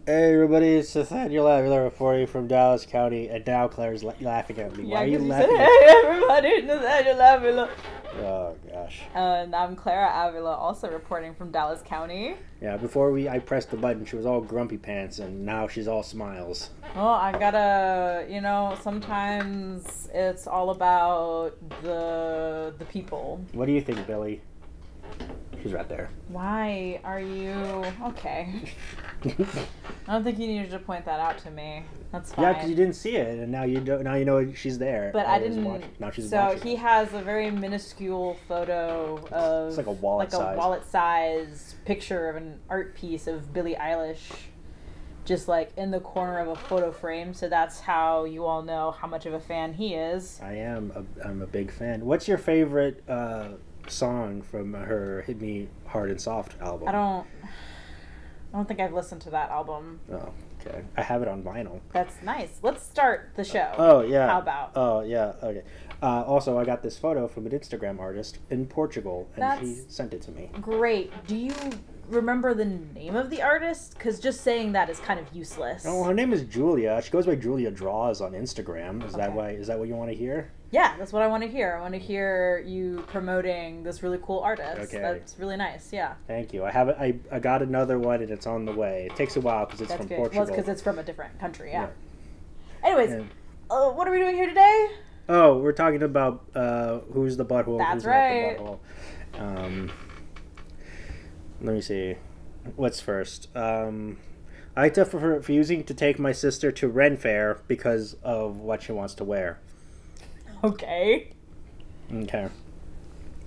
Hey everybody, it's Nathaniel and Clara reporting from Dallas County, and now Claire's laughing at me. Why are you because you said, laughing at hey, everybody, Nathaniel Avila. Oh gosh. And I'm Clara Avila, also reporting from Dallas County. Yeah, I pressed the button, she was all grumpy pants, and now she's all smiles. Well, I gotta, sometimes it's all about the people. What do you think, Billy? She's right there. Why are you... Okay. I don't think you needed to point that out to me. That's fine. Yeah, because you didn't see it, and now you don't. Now you know she's there. But I didn't. Now she's so watching. He has a very minuscule photo of. It's like a wallet size. Wallet-sized picture of an art piece of Billie Eilish, just like in the corner of a photo frame. So that's how you all know how much of a fan he is. I'm a big fan. What's your favorite song from her "Hit Me Hard and Soft" album? I don't think I've listened to that album. Oh, okay. I have it on vinyl. That's nice. Let's start the show. Oh, yeah. How about? Oh, yeah. Okay. Also, I got this photo from an Instagram artist in Portugal, and he sent it to me. Great. Do you remember the name of the artist? Because just saying that is kind of useless. Oh, her name is Julia. She goes by Julia Draws on Instagram. Is that Okay. Is that what you want to hear? Yeah, that's what I want to hear. I want to hear you promoting this really cool artist. Okay. That's really nice. Yeah. Thank you. I have it. I got another one, and it's on the way. It takes a while because it's That's from good. Portugal. Well, it's because it's from a different country. Yeah. Yeah. Anyways, And- what are we doing here today? Oh, we're talking about who's the butthole. That's who's right. Not the butthole. Let me see. What's first? AITA for refusing to take my sister to Ren Fair because of what she wants to wear. Okay. Okay.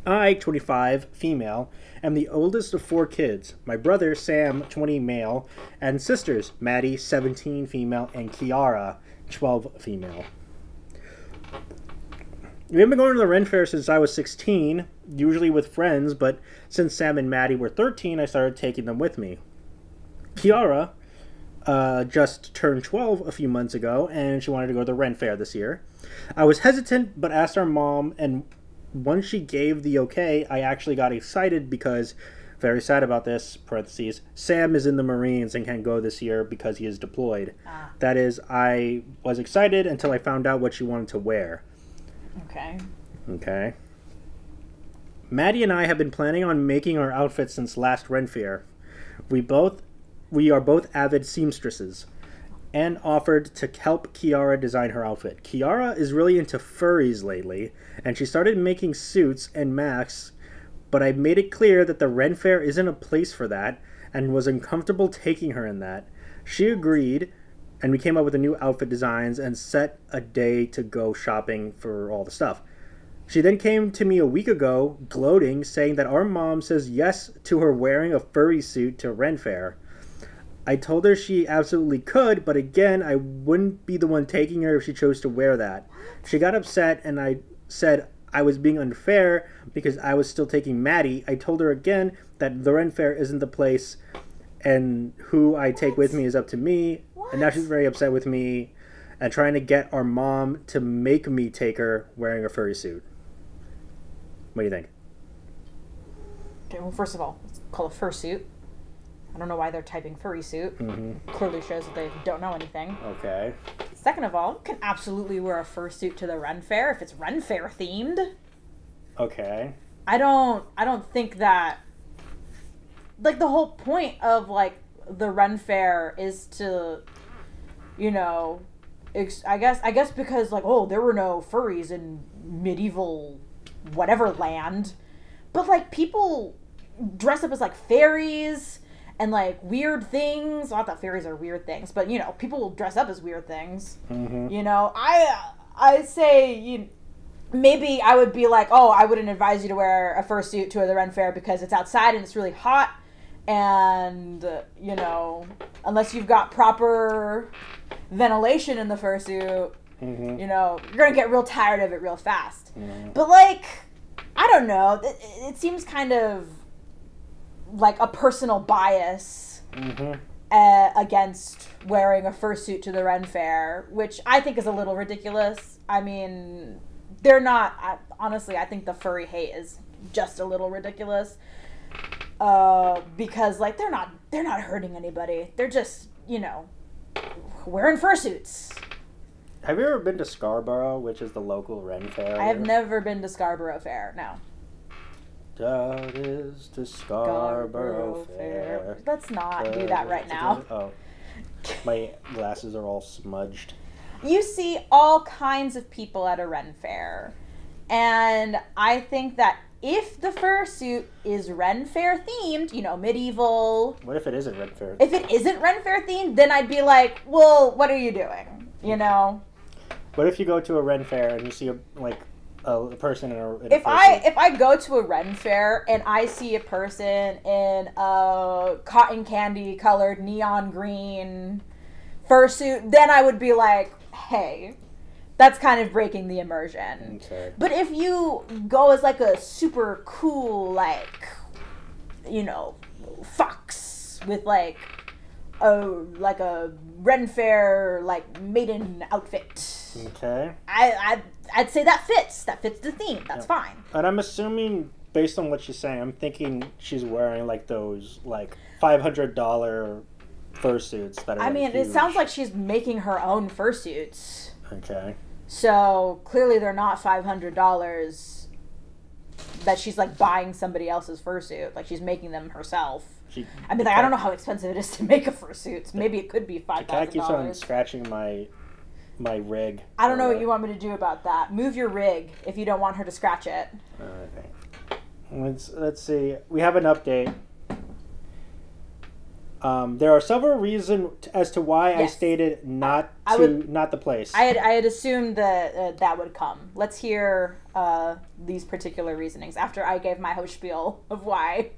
I, 25, female, am the oldest of 4 kids. My brother, Sam, 20, male, and sisters, Maddie, 17, female, and Kiara, 12, female. We've been going to the Ren Fair since I was 16, usually with friends, but since Sam and Maddie were 13, I started taking them with me. Kiara just turned 12 a few months ago, and she wanted to go to the Ren Fair this year. I was hesitant, but asked our mom, and once she gave the okay, I actually got excited because, very sad about this, parentheses, Sam is in the Marines and can't go this year because he is deployed. That is, I was excited until I found out what she wanted to wear. Okay. Okay. Maddie and I have been planning on making our outfits since last Ren Fair. We are both avid seamstresses and offered to help Kiara design her outfit. Kiara is really into furries lately, and she started making suits and masks, but I made it clear that the Ren Fair isn't a place for that and was uncomfortable taking her in that. She agreed, and we came up with the new outfit designs and set a day to go shopping for all the stuff. She then came to me a week ago, gloating, saying that our mom says yes to her wearing a furry suit to Ren Fair. I told her she absolutely could, but again, I wouldn't be the one taking her if she chose to wear that. She got upset, and I said I was being unfair because I was still taking Maddie. I told her again that the Ren Fair isn't the place, and who I take with me is up to me. And now she's very upset with me and trying to get our mom to make me take her wearing a furry suit. What do you think? Okay. Well, first of all, it's called a fursuit. I don't know why they're typing furry suit. Mm-hmm. Clearly shows that they don't know anything. Okay. Second of all, you can absolutely wear a fursuit to the Ren Fair if it's Ren Fair themed. Okay. I don't think that, like, the whole point of, like, the Ren Fair is to, I guess because, like, oh, there were no furries in medieval whatever land, but, like, people dress up as, like, fairies and, like, weird things. Not that fairies are weird things, but, people dress up as weird things. Mm-hmm. I say, maybe I would be like, oh, I wouldn't advise you to wear a fursuit to the Ren Fair because it's outside and it's really hot, and, unless you've got proper ventilation in the fursuit, Mm-hmm. you're going to get real tired of it real fast. Mm-hmm. But, like, I don't know. It seems kind of like a personal bias against wearing a fursuit to the Ren Fair, which I think is a little ridiculous. I mean, they're not... honestly, I think the furry hate is just a little ridiculous. because like they're not hurting anybody. They're just, you know, wearing fursuits. Have you ever been to Scarborough, which is the local Ren Fair? I have never been to Scarborough Fair. No. That is the Scarborough Fair. Let's not do that right now. Oh, my glasses are all smudged. You see all kinds of people at a Ren Fair, and I think that if the fursuit is Ren Fair themed, you know, medieval. What if it isn't Ren Fair? If it isn't Ren Fair themed, then I'd be like, well, what are you doing? You know. What if you go to a Ren Fair and you see a person in a if I go to a Ren Fair and I see a person in a cotton candy colored neon green fursuit, then I would be like, hey, that's kind of breaking the immersion. Okay. But if you go as like a super cool, like, you know, fox with like a Ren Fair like maiden outfit. Okay. I'd say that fits the theme. That's fine. And I'm assuming, based on what she's saying, I'm thinking she's wearing like those like $500 fursuits that are. I mean, huge. It sounds like she's making her own fursuits. Okay. So clearly they're not $500 that she's like buying somebody else's fursuit. Like she's making them herself. I mean, like, I don't know how expensive it is to make a fursuit. Maybe it could be $5,000. The cat keeps on scratching my rig. I don't know what you want me to do about that. Move your rig if you don't want her to scratch it. Okay. Let's see. We have an update. There are several reasons as to why I stated not the place. I had assumed that that would come. Let's hear these particular reasonings after I gave my whole spiel of why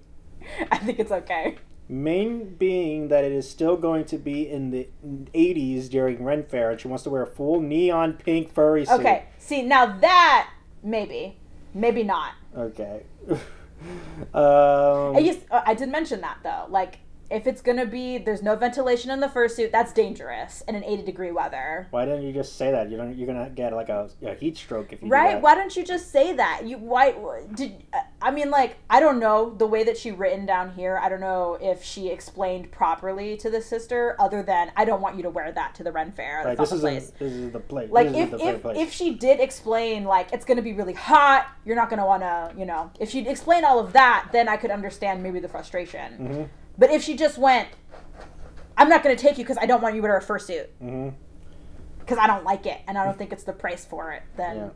I think it's okay. Main being that it is still going to be in the 80s during Ren Fair, and she wants to wear a full neon pink furry suit. Okay, see, now that, maybe not. Okay. I did mention that, though. Like, if it's going to be, there's no ventilation in the fursuit, that's dangerous in an 80-degree weather. Why didn't you just say that? You're going to get like a heat stroke if you do right? that. Why don't you just say that? I mean, like, I don't know the way that she written down here. I don't know if she explained properly to the sister, other than I don't want you to wear that to the Ren Fair. Right, this is the place. Like, if she did explain, like, it's going to be really hot, you're not going to want to, you know, if she'd explain all of that, then I could understand maybe the frustration. Mm-hmm. But if she just went, I'm not going to take you because I don't want you to wear a fursuit. Because I don't like it, and I don't think it's the price for it, then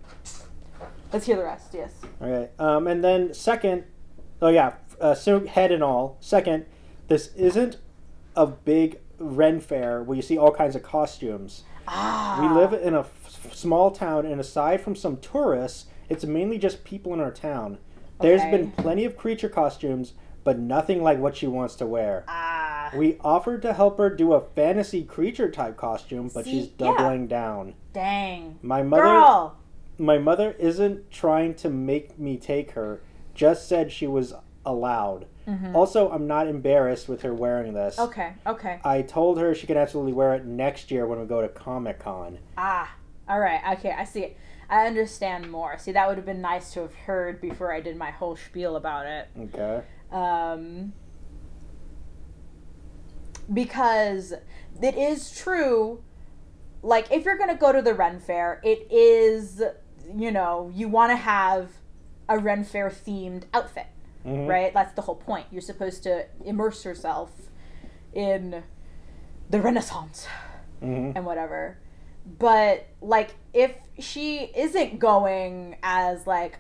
let's hear the rest, yes. Okay. And then second, so head and all. Second, this isn't a big Ren Fair where you see all kinds of costumes. We live in a small town, and aside from some tourists, it's mainly just people in our town. There's been plenty of creature costumes, but nothing like what she wants to wear. We offered to help her do a fantasy creature type costume, but she's doubling down. Dang. My mother isn't trying to make me take her, just said she was allowed. Also, I'm not embarrassed with her wearing this. Okay. I told her she can absolutely wear it next year when we go to Comic-Con. All right. Okay, I see it. I understand more. See, that would have been nice to have heard before I did my whole spiel about it. Okay. Because it is true, like, if you're going to go to the Ren Fair, it is, you know, you want to have a Ren Fair themed outfit, right? That's the whole point. You're supposed to immerse yourself in the Renaissance and whatever. But, like, if she isn't going as, like,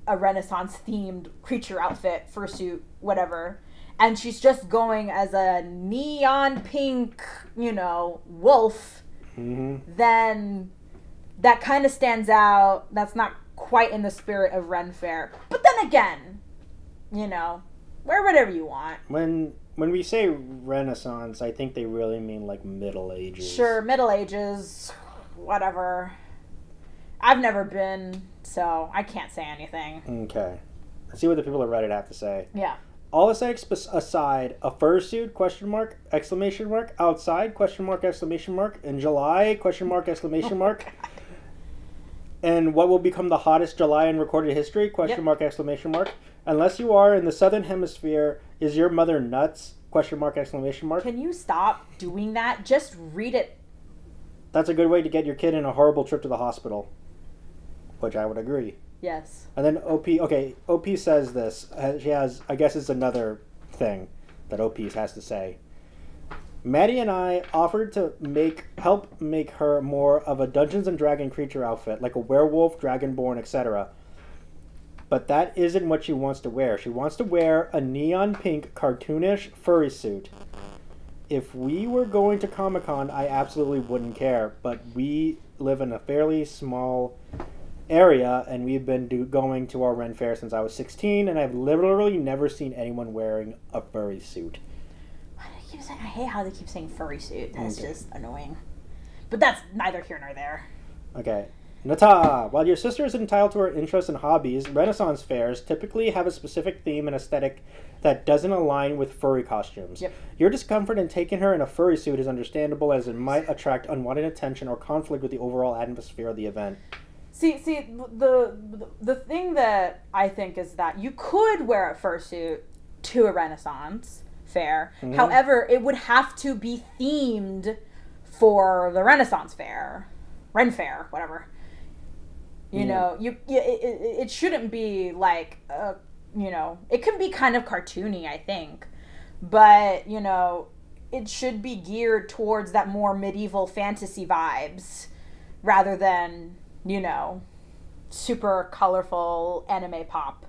a Renaissance themed creature outfit, fursuit, whatever, and she's just going as a neon pink, you know, wolf, then that kind of stands out. That's not quite in the spirit of Ren Fair. But then again, you know, wear whatever you want. When we say Renaissance, I think they really mean like Middle Ages. Sure, Middle Ages, whatever. I've never been, so I can't say anything. Okay. Let's see what the people at Reddit have to say. Yeah. All aesthetics aside, a fursuit, question mark, exclamation mark, outside, question mark, exclamation mark, in July, question mark, exclamation mark. And what will become the hottest July in recorded history, question mark, exclamation mark. Unless you are in the southern hemisphere, Is your mother nuts? Question mark, exclamation mark. Can you stop doing that? Just read it. That's a good way to get your kid in a horrible trip to the hospital. Which I would agree. Yes. And then OP says this. She has, I guess it's another thing that OP has to say. Maddie and I offered to help make her more of a Dungeons and Dragon creature outfit, like a werewolf, dragonborn, etc. But that isn't what she wants to wear. She wants to wear a neon pink, cartoonish furry suit. If we were going to Comic-Con, I absolutely wouldn't care. But we live in a fairly small area, and we've been going to our Ren Fair since I was 16, and I've literally never seen anyone wearing a furry suit. I hate how they keep saying furry suit. That's just annoying. But that's neither here nor there. Okay. Nata, while your sister is entitled to her interests and hobbies, Renaissance fairs typically have a specific theme and aesthetic that doesn't align with furry costumes. Yep. Your discomfort in taking her in a furry suit is understandable, as it might attract unwanted attention or conflict with the overall atmosphere of the event. See, the thing that I think is that you could wear a fursuit to a Renaissance fair. Mm-hmm. However, it would have to be themed for the Renaissance fair, Ren Fair, whatever. You know, it shouldn't be like, it can be kind of cartoony, I think, but it should be geared towards that more medieval fantasy vibes, rather than super colorful anime pop.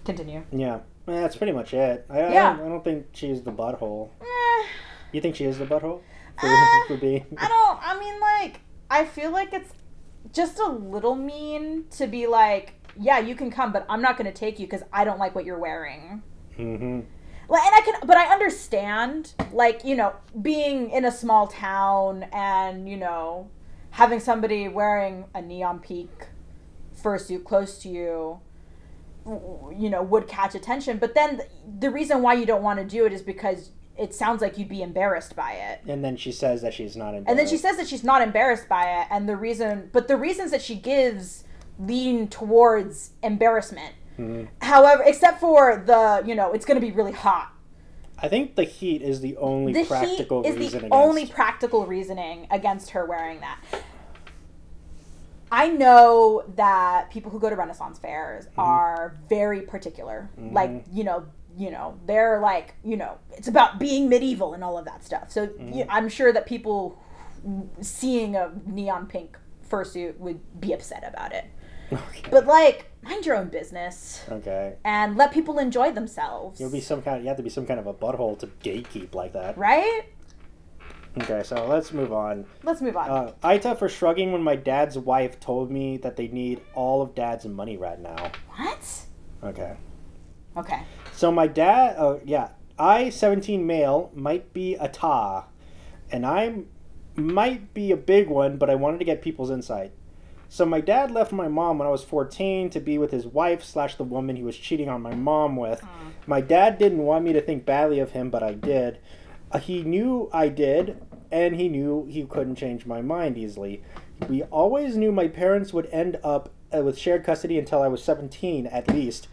Continue. Yeah, that's pretty much it. I don't think she's the butthole. You think she is the butthole? For being... I feel like it's just a little mean to be like, yeah, you can come, but I'm not going to take you because I don't like what you're wearing. Mm-hmm. But I understand, being in a small town and, having somebody wearing a neon pink fursuit close to you, would catch attention. But then the reason why you don't want to do it is because it sounds like you'd be embarrassed by it. And then she says that she's not embarrassed. And then she says that she's not embarrassed by it. And the reasons that she gives lean towards embarrassment. Mm-hmm. However, except for it's going to be really hot. I think the heat is the only practical reasoning against her wearing that. I know that people who go to Renaissance fairs are very particular. Mm-hmm. They're like, it's about being medieval and all of that stuff. So I'm sure that people seeing a neon pink fursuit would be upset about it. Okay. But mind your own business. Okay. And let people enjoy themselves. You have to be some kind of a butthole to gatekeep like that. Right? Okay, so let's move on. AITA for shrugging when my dad's wife told me that they need all of dad's money right now. What? Okay. Okay. So my dad, I, 17 male, might be a ta, and I might be a big one, but I wanted to get people's insight. So my dad left my mom when I was 14 to be with his wife / the woman he was cheating on my mom with. My dad didn't want me to think badly of him, but I did. He knew I did, and he knew he couldn't change my mind easily. We always knew my parents would end up with shared custody until I was 17, at least.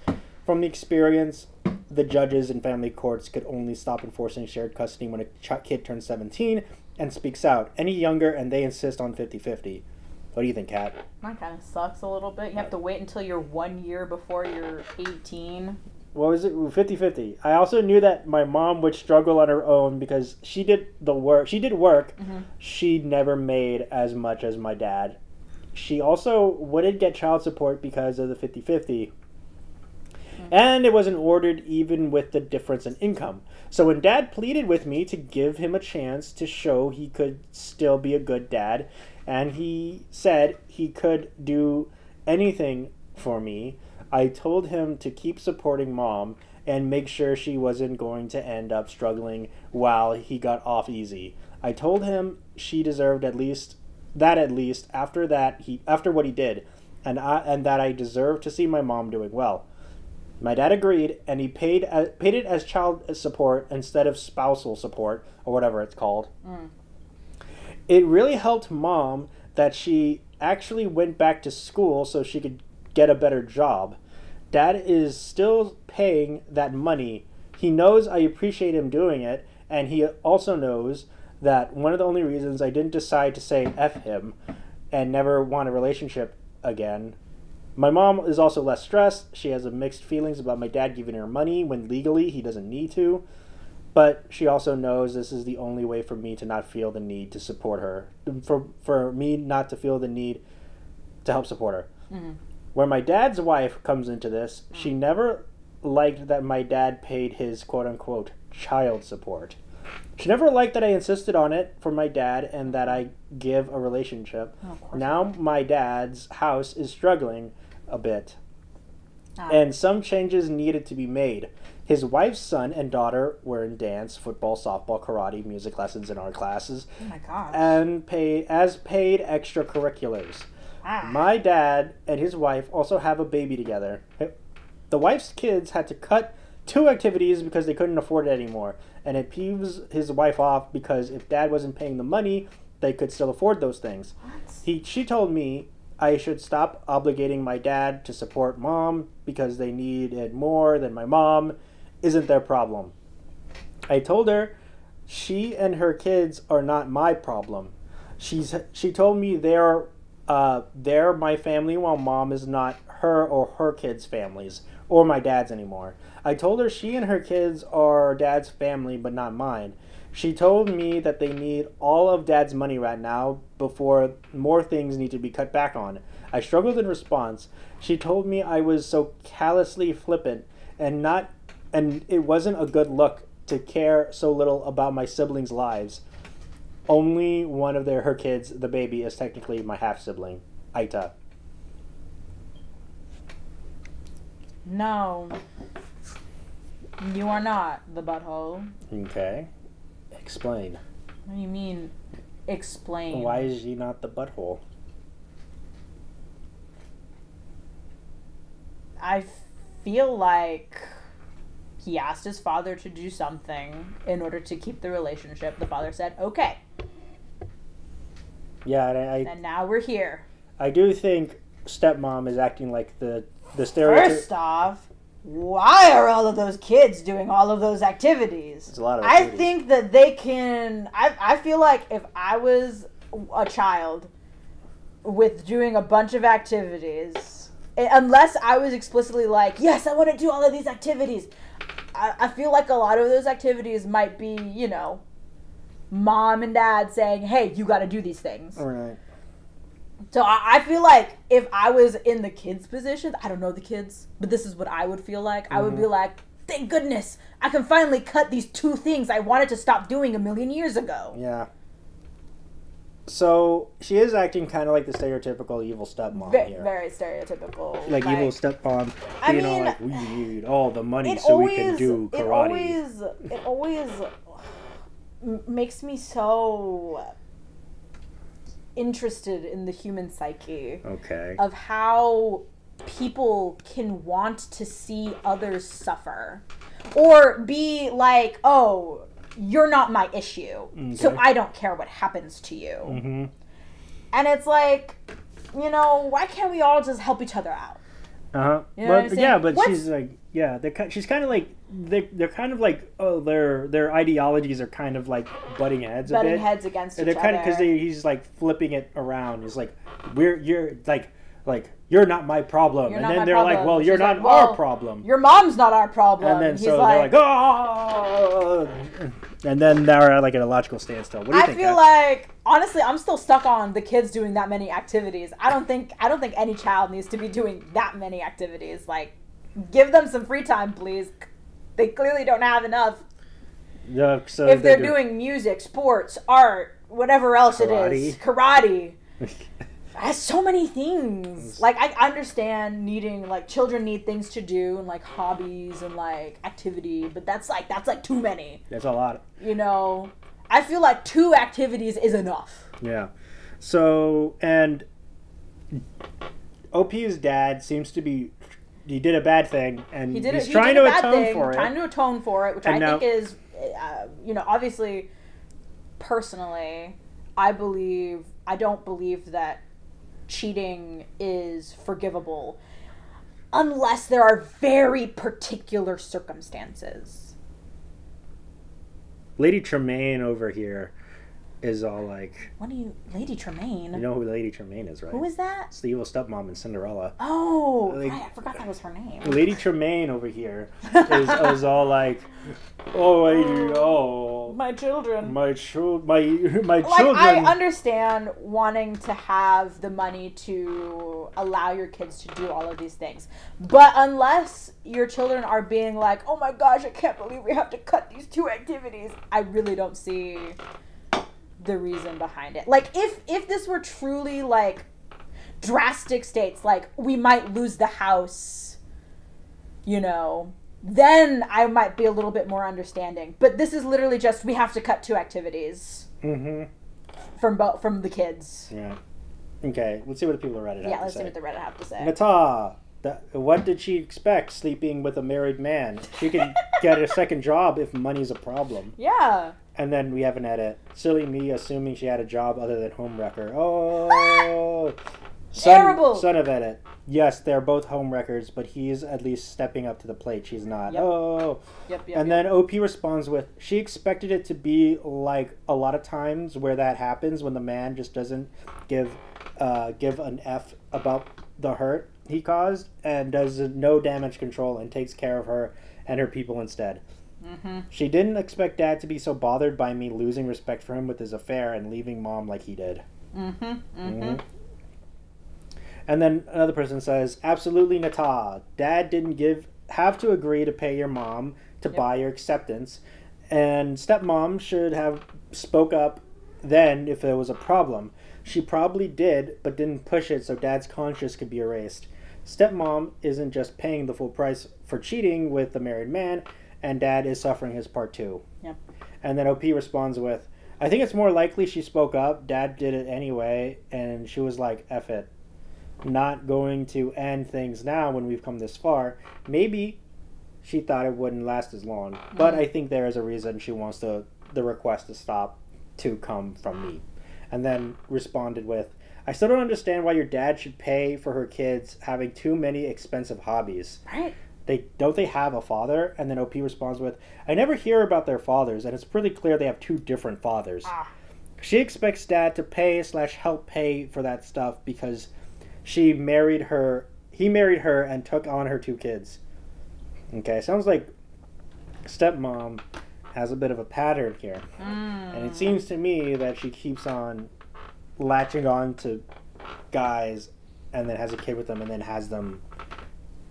From the experience, the judges and family courts could only stop enforcing shared custody when a kid turns 17 and speaks out. Any younger, and they insist on 50-50. What do you think, Kat? Mine kind of sucks a little bit. You have to wait until you're 1 year before you're 18. What was it? 50-50. I also knew that my mom would struggle on her own because she did the work. She did work. Mm-hmm. She never made as much as my dad. She also wouldn't get child support because of the 50-50. And it wasn't ordered even with the difference in income. So when Dad pleaded with me to give him a chance to show he could still be a good dad, and he said he could do anything for me, I told him to keep supporting Mom and make sure she wasn't going to end up struggling while he got off easy. I told him she deserved at least after what he did, and that I deserved to see my mom doing well. My dad agreed, and he paid it as child support instead of spousal support, or whatever it's called. It really helped Mom that she actually went back to school so she could get a better job. Dad is still paying that money. He knows I appreciate him doing it, and he also knows that one of the only reasons I didn't decide to say F him and never want a relationship again. My mom is also less stressed. She has mixed feelings about my dad giving her money when legally he doesn't need to. But she also knows this is the only way for me to not feel the need to support her. For me not to feel the need to help support her. Mm-hmm. Where my dad's wife comes into this, she never liked that my dad paid his quote-unquote child support. She never liked that I insisted on it for my dad and that I give a relationship. Now my dad's house is struggling a bit. And some changes needed to be made. His wife's son and daughter were in dance, football, softball, karate, music lessons, and art classes. Oh my gosh. And paid extracurriculars. My dad and his wife also have a baby together. The wife's kids had to cut 2 activities because they couldn't afford it anymore. And it peeves his wife off because if dad wasn't paying the money, they could still afford those things. She told me I should stop obligating my dad to support mom because they need it more than my mom isn't their problem. I told her she and her kids are not my problem. She told me they're my family while mom is not her or her kids' families or my dad's anymore. I told her she and her kids are dad's family but not mine. She told me that they need all of dad's money right now before more things need to be cut back on. I struggled in response. She told me I was so callously flippant and it wasn't a good look to care so little about my siblings' lives. Only one of her kids, the baby, is technically my half-sibling, AITA. No. You are not the butthole. Okay. Explain. What do you mean, explain? Why is she not the butthole? I feel like he asked his father to do something in order to keep the relationship. The father said, okay. Yeah, and now we're here. I do think stepmom is acting like the stereotype. First off, why are all of those kids doing all of those activities? It's a lot of activities. I think that they can... I feel like if I was a child with doing a bunch of activities, unless I was explicitly like, yes, I want to do all of these activities, I feel like a lot of those activities might be, mom and dad saying, hey, you got to do these things. All right. So I feel like if I was in the kids' position, I don't know the kids, but this is what I would feel like. I would be like, thank goodness, I can finally cut these 2 things I wanted to stop doing a million years ago. Yeah. So she is acting kind of like the stereotypical evil stepmom here. Very stereotypical. Like evil stepmom, like, we need all the money we can do karate. It always makes me so interested in the human psyche. Okay. Of how people can want to see others suffer. Or be like, oh, you're not my issue, so I don't care what happens to you. Mm-hmm. And it's like, why can't we all just help each other out? You know she's like, she's kind of like, they're kind of like, oh, their ideologies are kind of like butting heads a bit. Butting heads against each other. Kind of because he's like flipping it around. He's like, you're like you're not my problem, and then they're problem. Like, well, you're not our problem. Your mom's not our problem. And then they're like, oh, and then they're like at a logical standstill. What do you think? I feel like, honestly, I'm still stuck on the kids doing that many activities. I don't think any child needs to be doing that many activities. Like, give them some free time, please. They clearly don't have enough. Yeah, so if they're doing music, sports, art, whatever else karate. It is, karate. Has so many things. Like, I understand needing, like, children need things to do and, like, hobbies and, like, activity, but that's too many. That's a lot. I feel like 2 activities is enough. Yeah. So, and OP's dad seems to be, he did a bad thing, and he's trying to atone for it. Trying to atone for it, which I think is, obviously, personally, I don't believe that cheating is forgivable. unless there are very particular circumstances. Lady Tremaine over here is all like... What do you... Lady Tremaine? You know who Lady Tremaine is, right? Who is that? It's the evil stepmom in Cinderella. Oh, Like, right, I forgot that was her name. Lady Tremaine over here is all like, my children. my children. Like, I understand wanting to have the money to allow your kids to do all of these things. But unless your children are being like, oh my gosh, I can't believe we have to cut these 2 activities, I really don't see the reason behind it. Like, if this were truly, like, drastic states, like, we might lose the house, you know, then I might be a little bit more understanding. But this is literally just, we have to cut 2 activities. Mm-hmm. From the kids. Yeah. Okay, let's see what the people on Reddit have to say. Yeah, let's see what the Reddit have to say. Nata, what did she expect sleeping with a married man? She can get a second job if money's a problem. Yeah. And then we have an edit. Silly me assuming she had a job other than homewrecker. Oh! Terrible! Son of edit. Yes, they're both homewreckers, but he's at least stepping up to the plate. She's not. Yep. Oh! Yep. And then OP responds with, she expected it to be like a lot of times where that happens when the man just doesn't give an F about the hurt he caused and does no damage control and takes care of her and her people instead. Mm-hmm. She didn't expect Dad to be so bothered by me losing respect for him with his affair and leaving Mom like he did. Mm-hmm. Mm-hmm. Mm-hmm. And then another person says, absolutely Nata. Dad didn't have to agree to pay your mom to buy your acceptance. And stepmom should have spoke up then if there was a problem. She probably did, but didn't push it so Dad's conscience could be erased. Stepmom isn't just paying the full price for cheating with the married man, and Dad is suffering his part too. Yep. And then OP responds with, I think it's more likely she spoke up, Dad did it anyway, and she was like, F it. Not going to end things now when we've come this far. Maybe she thought it wouldn't last as long, but I think there is a reason she wants the request to stop to come from me. And then responded with, I still don't understand why your dad should pay for her kids having too many expensive hobbies. Right. Don't they have a father? And then OP responds with, I never hear about their fathers, and it's pretty clear they have 2 different fathers. She expects Dad to pay/help pay for that stuff because he married her and took on her 2 kids. Okay, sounds like stepmom has a bit of a pattern here. And it seems to me that she keeps on latching on to guys and then has a kid with them and then has them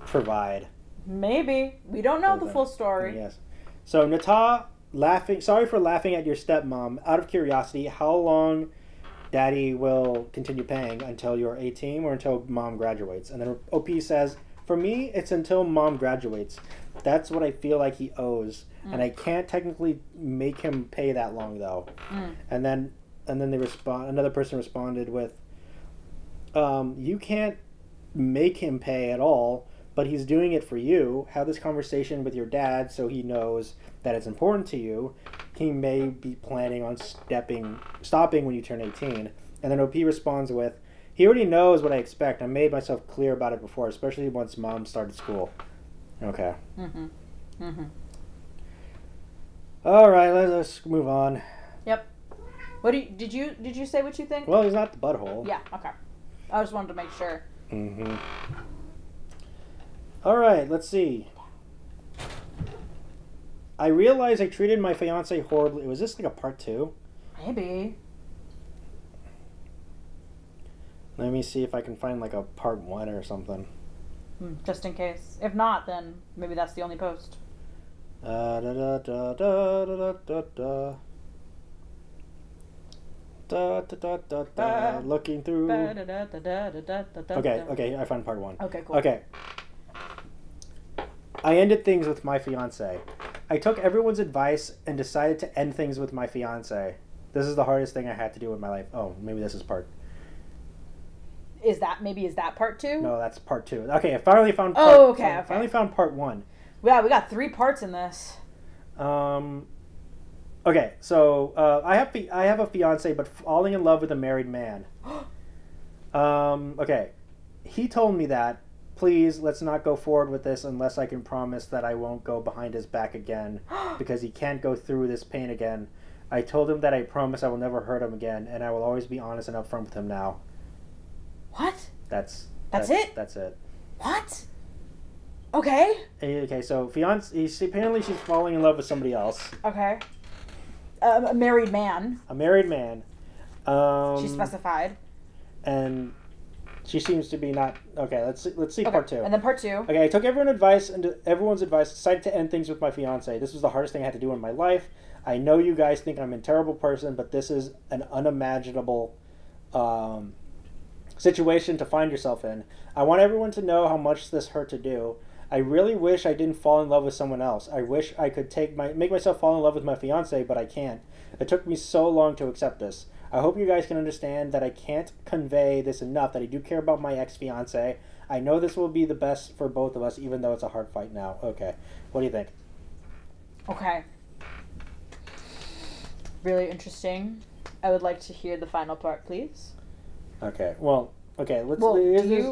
provide. Maybe. We don't know the full story. Yes. So Nata, sorry for laughing at your stepmom. Out of curiosity, how long Daddy will continue paying until you're 18 or until Mom graduates? And then OP says, for me, it's until Mom graduates. That's what I feel like he owes. And I can't technically make him pay that long though. And then another person responded with, you can't make him pay at all, but he's doing it for you. Have this conversation with your dad so he knows that it's important to you. He may be planning on stopping when you turn 18. And then OP responds with, he already knows what I expect. I made myself clear about it before, especially once Mom started school. Okay. All right, let's move on. Yep. Did you say what you think? Well, he's not the butthole. Yeah, okay. I just wanted to make sure. All right, let's see. I realized I treated my fiance horribly. Was this like a part 2? Maybe. Let me see if I can find like a part 1 or something. Just in case. If not, then maybe that's the only post. Looking through. Okay, I found part 1. Okay, cool. Okay. I ended things with my fiance. I took everyone's advice and decided to end things with my fiance. This is the hardest thing I had to do in my life. Oh, maybe this is part. Is that part 2? No, that's part 2. Okay, I finally found part. Oh, okay, okay. Finally found part 1. Yeah, we got 3 parts in this. Okay, so I have a fiance, but falling in love with a married man. Okay, he told me that please, let's not go forward with this unless I can promise that I won't go behind his back again because he can't go through this pain again. I told him that I promise I will never hurt him again, and I will always be honest and upfront with him now. What? That's it? That's it. What? Okay. Okay, so apparently she's falling in love with somebody else. Okay. A married man. A married man. She specified. And she seems to be not... Okay, let's see part 2. And then part 2. Okay, I took everyone's advice, decided to end things with my fiancé. This was the hardest thing I had to do in my life. I know you guys think I'm a terrible person, but this is an unimaginable situation to find yourself in. I want everyone to know how much this hurt to do. I really wish I didn't fall in love with someone else. I wish I could make myself fall in love with my fiancé, but I can't. It took me so long to accept this. I hope you guys can understand that I can't convey this enough, that I do care about my ex-fiancé. I know this will be the best for both of us, even though it's a hard fight now. Okay. What do you think? Okay. Really interesting. I would like to hear the final part, please. Okay. Well, okay.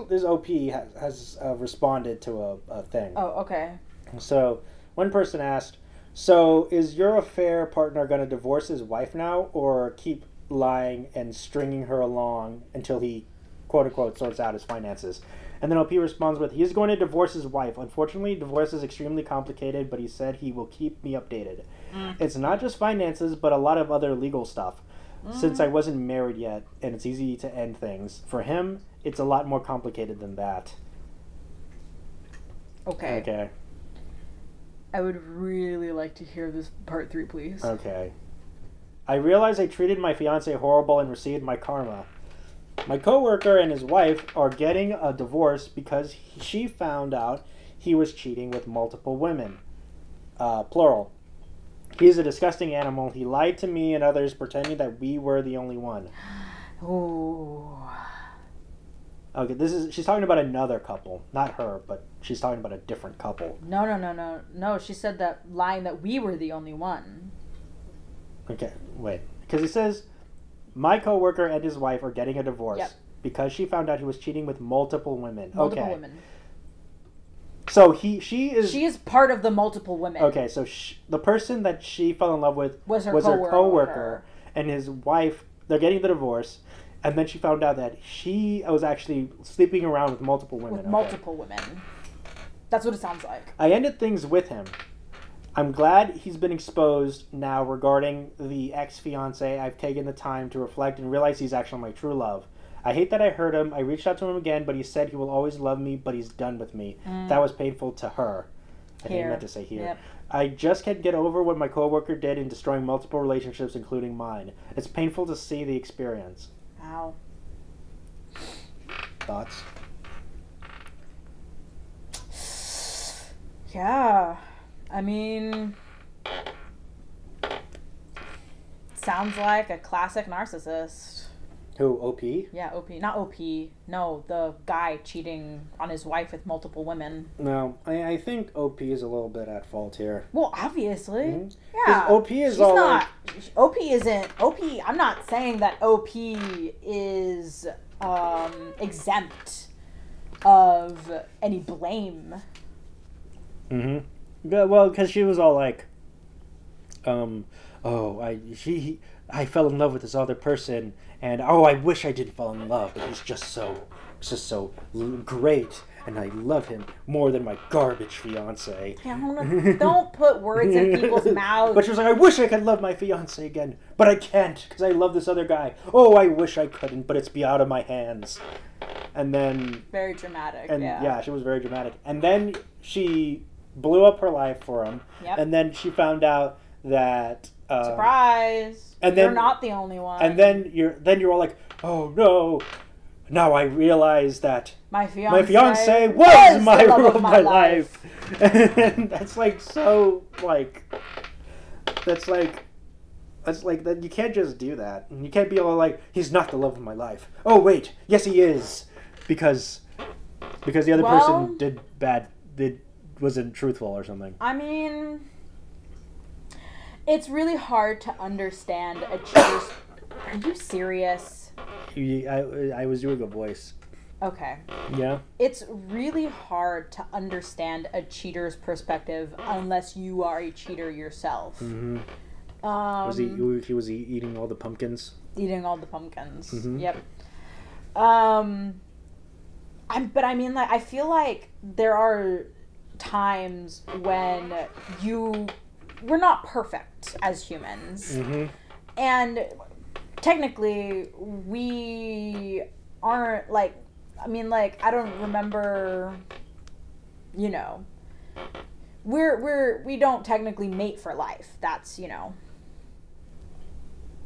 This OP has responded to a thing. Oh, okay. So, one person asked, so is your affair partner going to divorce his wife now, or keep lying and stringing her along until he, quote-unquote, sorts out his finances? And then OP responds with, he's going to divorce his wife. Unfortunately, divorce is extremely complicated, but he said he will keep me updated. It's not just finances, but a lot of other legal stuff. Since I wasn't married yet, and it's easy to end things. For him, it's a lot more complicated than that. Okay. I would really like to hear this part 3, please. Okay. I realized I treated my fiancé horrible and received my karma. My coworker and his wife are getting a divorce because she found out he was cheating with multiple women. Plural. He's a disgusting animal. He lied to me and others, pretending that we were the only one. Ooh. Okay, she's talking about another couple. Not her, but she's talking about a different couple. No. She said that lying that we were the only one. Okay, wait. Because he says, my coworker and his wife are getting a divorce because she found out he was cheating with multiple women. Multiple women. So she is part of the multiple women. Okay, so the person that she fell in love with was her coworker, and his wife. They're getting the divorce, and then she found out that she was actually sleeping around with multiple women. Multiple women. That's what it sounds like. I ended things with him. I'm glad he's been exposed now regarding the ex-fiancé. I've taken the time to reflect and realize he's actually my true love. I hate that I hurt him. I reached out to him again, but he said he will always love me, but he's done with me. That was painful to her. I think I meant to say here. Yep. I just can't get over what my coworker did in destroying multiple relationships, including mine. It's painful to see the experience. Wow. Thoughts? Yeah. I mean, sounds like a classic narcissist. Who, OP? Yeah, OP. Not OP. No, the guy cheating on his wife with multiple women. No, I think OP is a little bit at fault here. Well, obviously. Mm-hmm. Yeah. OP is She's all not, OP isn't... OP... I'm not saying that OP is exempt of any blame. Mm-hmm. Yeah, well, because she was all like, I fell in love with this other person, and I wish I didn't fall in love, but he's just so great, and I love him more than my garbage fiance. Yeah, don't put words in people's mouths. But she was like, I wish I could love my fiance again, but I can't because I love this other guy. Oh, I wish I couldn't, but it's be out of my hands. And then very dramatic. And yeah, she was very dramatic. And then she blew up her life for him. Yep. And then she found out that surprise. And then you're not the only one. And then you're all like, oh no. Now I realize that my fiance was my love of my life. And that's like so like that's like that. You can't just do that. You can't be all like, he's not the love of my life. Oh wait, yes he is, because the other person wasn't truthful or something. I mean, it's really hard to understand a cheater's... Are you serious? I was doing a voice. Okay. Yeah. It's really hard to understand a cheater's perspective unless you are a cheater yourself. Mm-hmm. Was he eating all the pumpkins? Eating all the pumpkins. Mm-hmm. Yep. But I mean, like, I feel like there are times when we're not perfect as humans. Mm-hmm. And technically, we aren't, like, I mean, like, I don't remember, you know, we don't technically mate for life. That's, you know,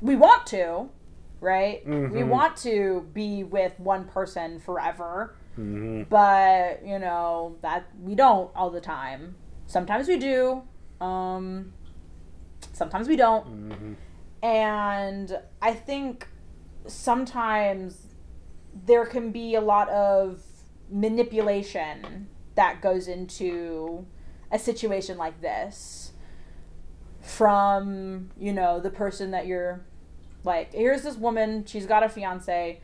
we want to, right? Mm-hmm. We want to be with one person forever. Mm-hmm. But, you know, that we don't all the time. Sometimes we do. Sometimes we don't. Mm-hmm. And I think sometimes there can be a lot of manipulation that goes into a situation like this from, you know, the person that you're like, here's this woman, she's got a fiance,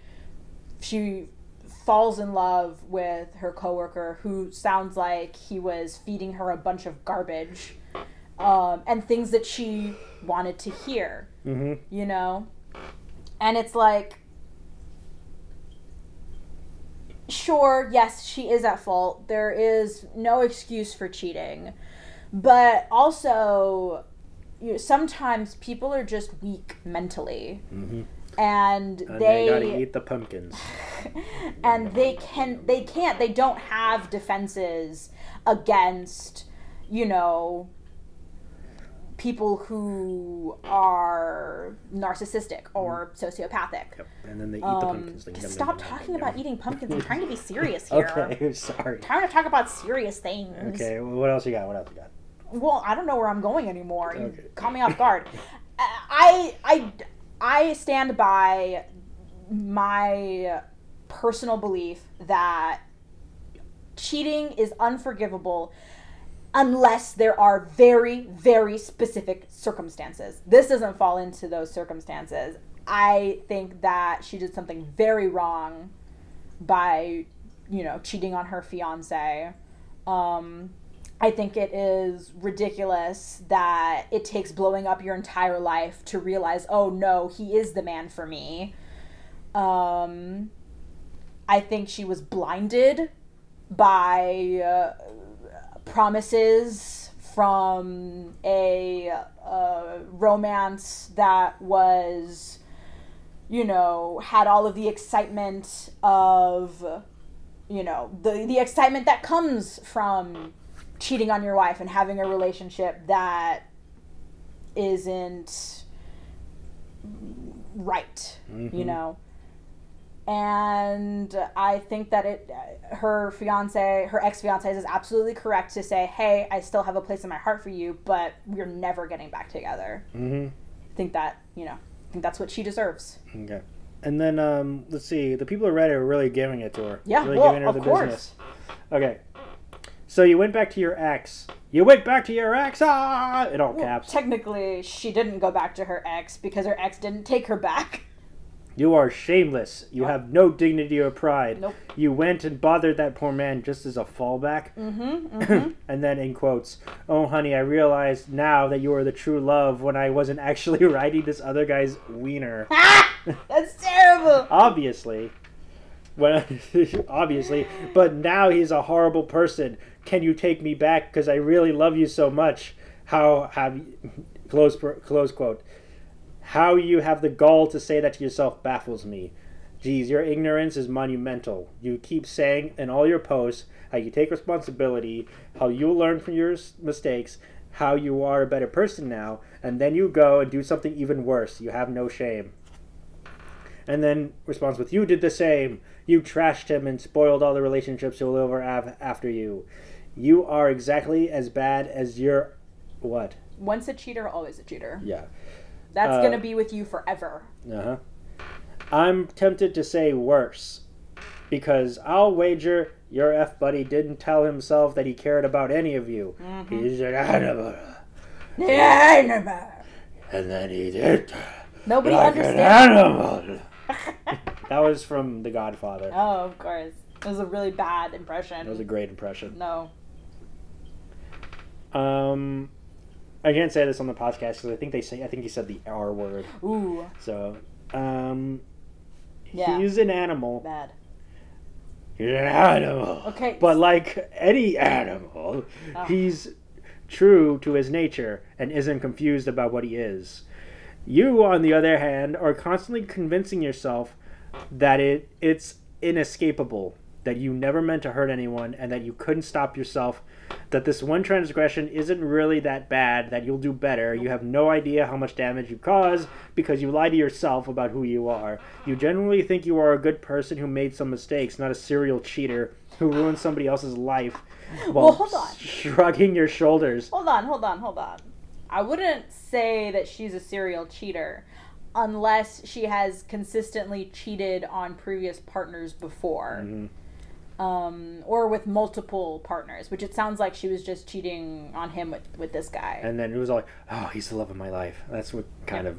she falls in love with her coworker who sounds like he was feeding her a bunch of garbage and things that she wanted to hear, Mm-hmm. you know? And it's like, sure, yes, she is at fault. There is no excuse for cheating. But also, you know, sometimes people are just weak mentally. Mm-hmm. And they gotta eat the pumpkins. And they don't have defenses against, you know, people who are narcissistic or sociopathic. Yep. And then they eat the pumpkins. Stop talking about eating pumpkins. I'm trying to be serious here. Okay, sorry. I'm trying to talk about serious things. Okay, well, what else you got? Well, I don't know where I'm going anymore. You Okay. caught me off guard. I stand by my personal belief that cheating is unforgivable unless there are very, very specific circumstances. This doesn't fall into those circumstances. I think that she did something very wrong by, you know, cheating on her fiance. I think it is ridiculous that it takes blowing up your entire life to realize, oh no, he is the man for me. I think she was blinded by promises from a romance that was, you know, had all of the excitement of, you know, the excitement that comes from cheating on your wife and having a relationship that isn't right, Mm-hmm. you know. And I think that her ex-fiance is absolutely correct to say, hey, I still have a place in my heart for you, but we're never getting back together. Mm-hmm. I think that's what she deserves. Okay. And then, let's see, the people at Reddit are really giving it to her. Yeah, really well, giving her of the course. business. Okay. So you went back to your ex. You went back to your ex, in all caps. Technically, she didn't go back to her ex because her ex didn't take her back. You are shameless. You have no dignity or pride. Nope. You went and bothered that poor man just as a fallback. Mm-hmm. And then in quotes, oh honey, I realize now that you are the true love when I wasn't actually riding this other guy's wiener. That's terrible. Obviously. Well, obviously. But now he's a horrible person. Can you take me back? Because I really love you so much. How have you... Close quote. How you have the gall to say that to yourself baffles me. Geez, your ignorance is monumental. You keep saying in all your posts how you take responsibility, how you'll learn from your mistakes, how you are a better person now, and then you go and do something even worse. You have no shame. And then responds with, you did the same. You trashed him and spoiled all the relationships he'll ever have after you. You are exactly as bad as your... What? Once a cheater, always a cheater. Yeah. That's going to be with you forever. Uh-huh. I'm tempted to say worse. Because I'll wager your F-buddy didn't tell himself that he cared about any of you. Mm-hmm. He's an animal. Animal. And then he did. Nobody like understands. An animal. That was from The Godfather. Oh, of course. It was a really bad impression. It was a great impression. No. I can't say this on the podcast because I think he said the R word. Ooh. So, Yeah. he's an animal. Bad. He's an animal. Okay. But like any animal, he's true to his nature and isn't confused about what he is. You, on the other hand, are constantly convincing yourself that it's inescapable, that you never meant to hurt anyone, and that you couldn't stop yourself, that this one transgression isn't really that bad, that you'll do better. You have no idea how much damage you cause because you lie to yourself about who you are. You genuinely think you are a good person who made some mistakes, not a serial cheater who ruined somebody else's life while hold on. shrugging your shoulders. Hold on. I wouldn't say that she's a serial cheater unless she has consistently cheated on previous partners before. Mm-hmm. Or with multiple partners, which it sounds like she was just cheating on him with this guy. And then it was like, oh, he's the love of my life. That's what kind of...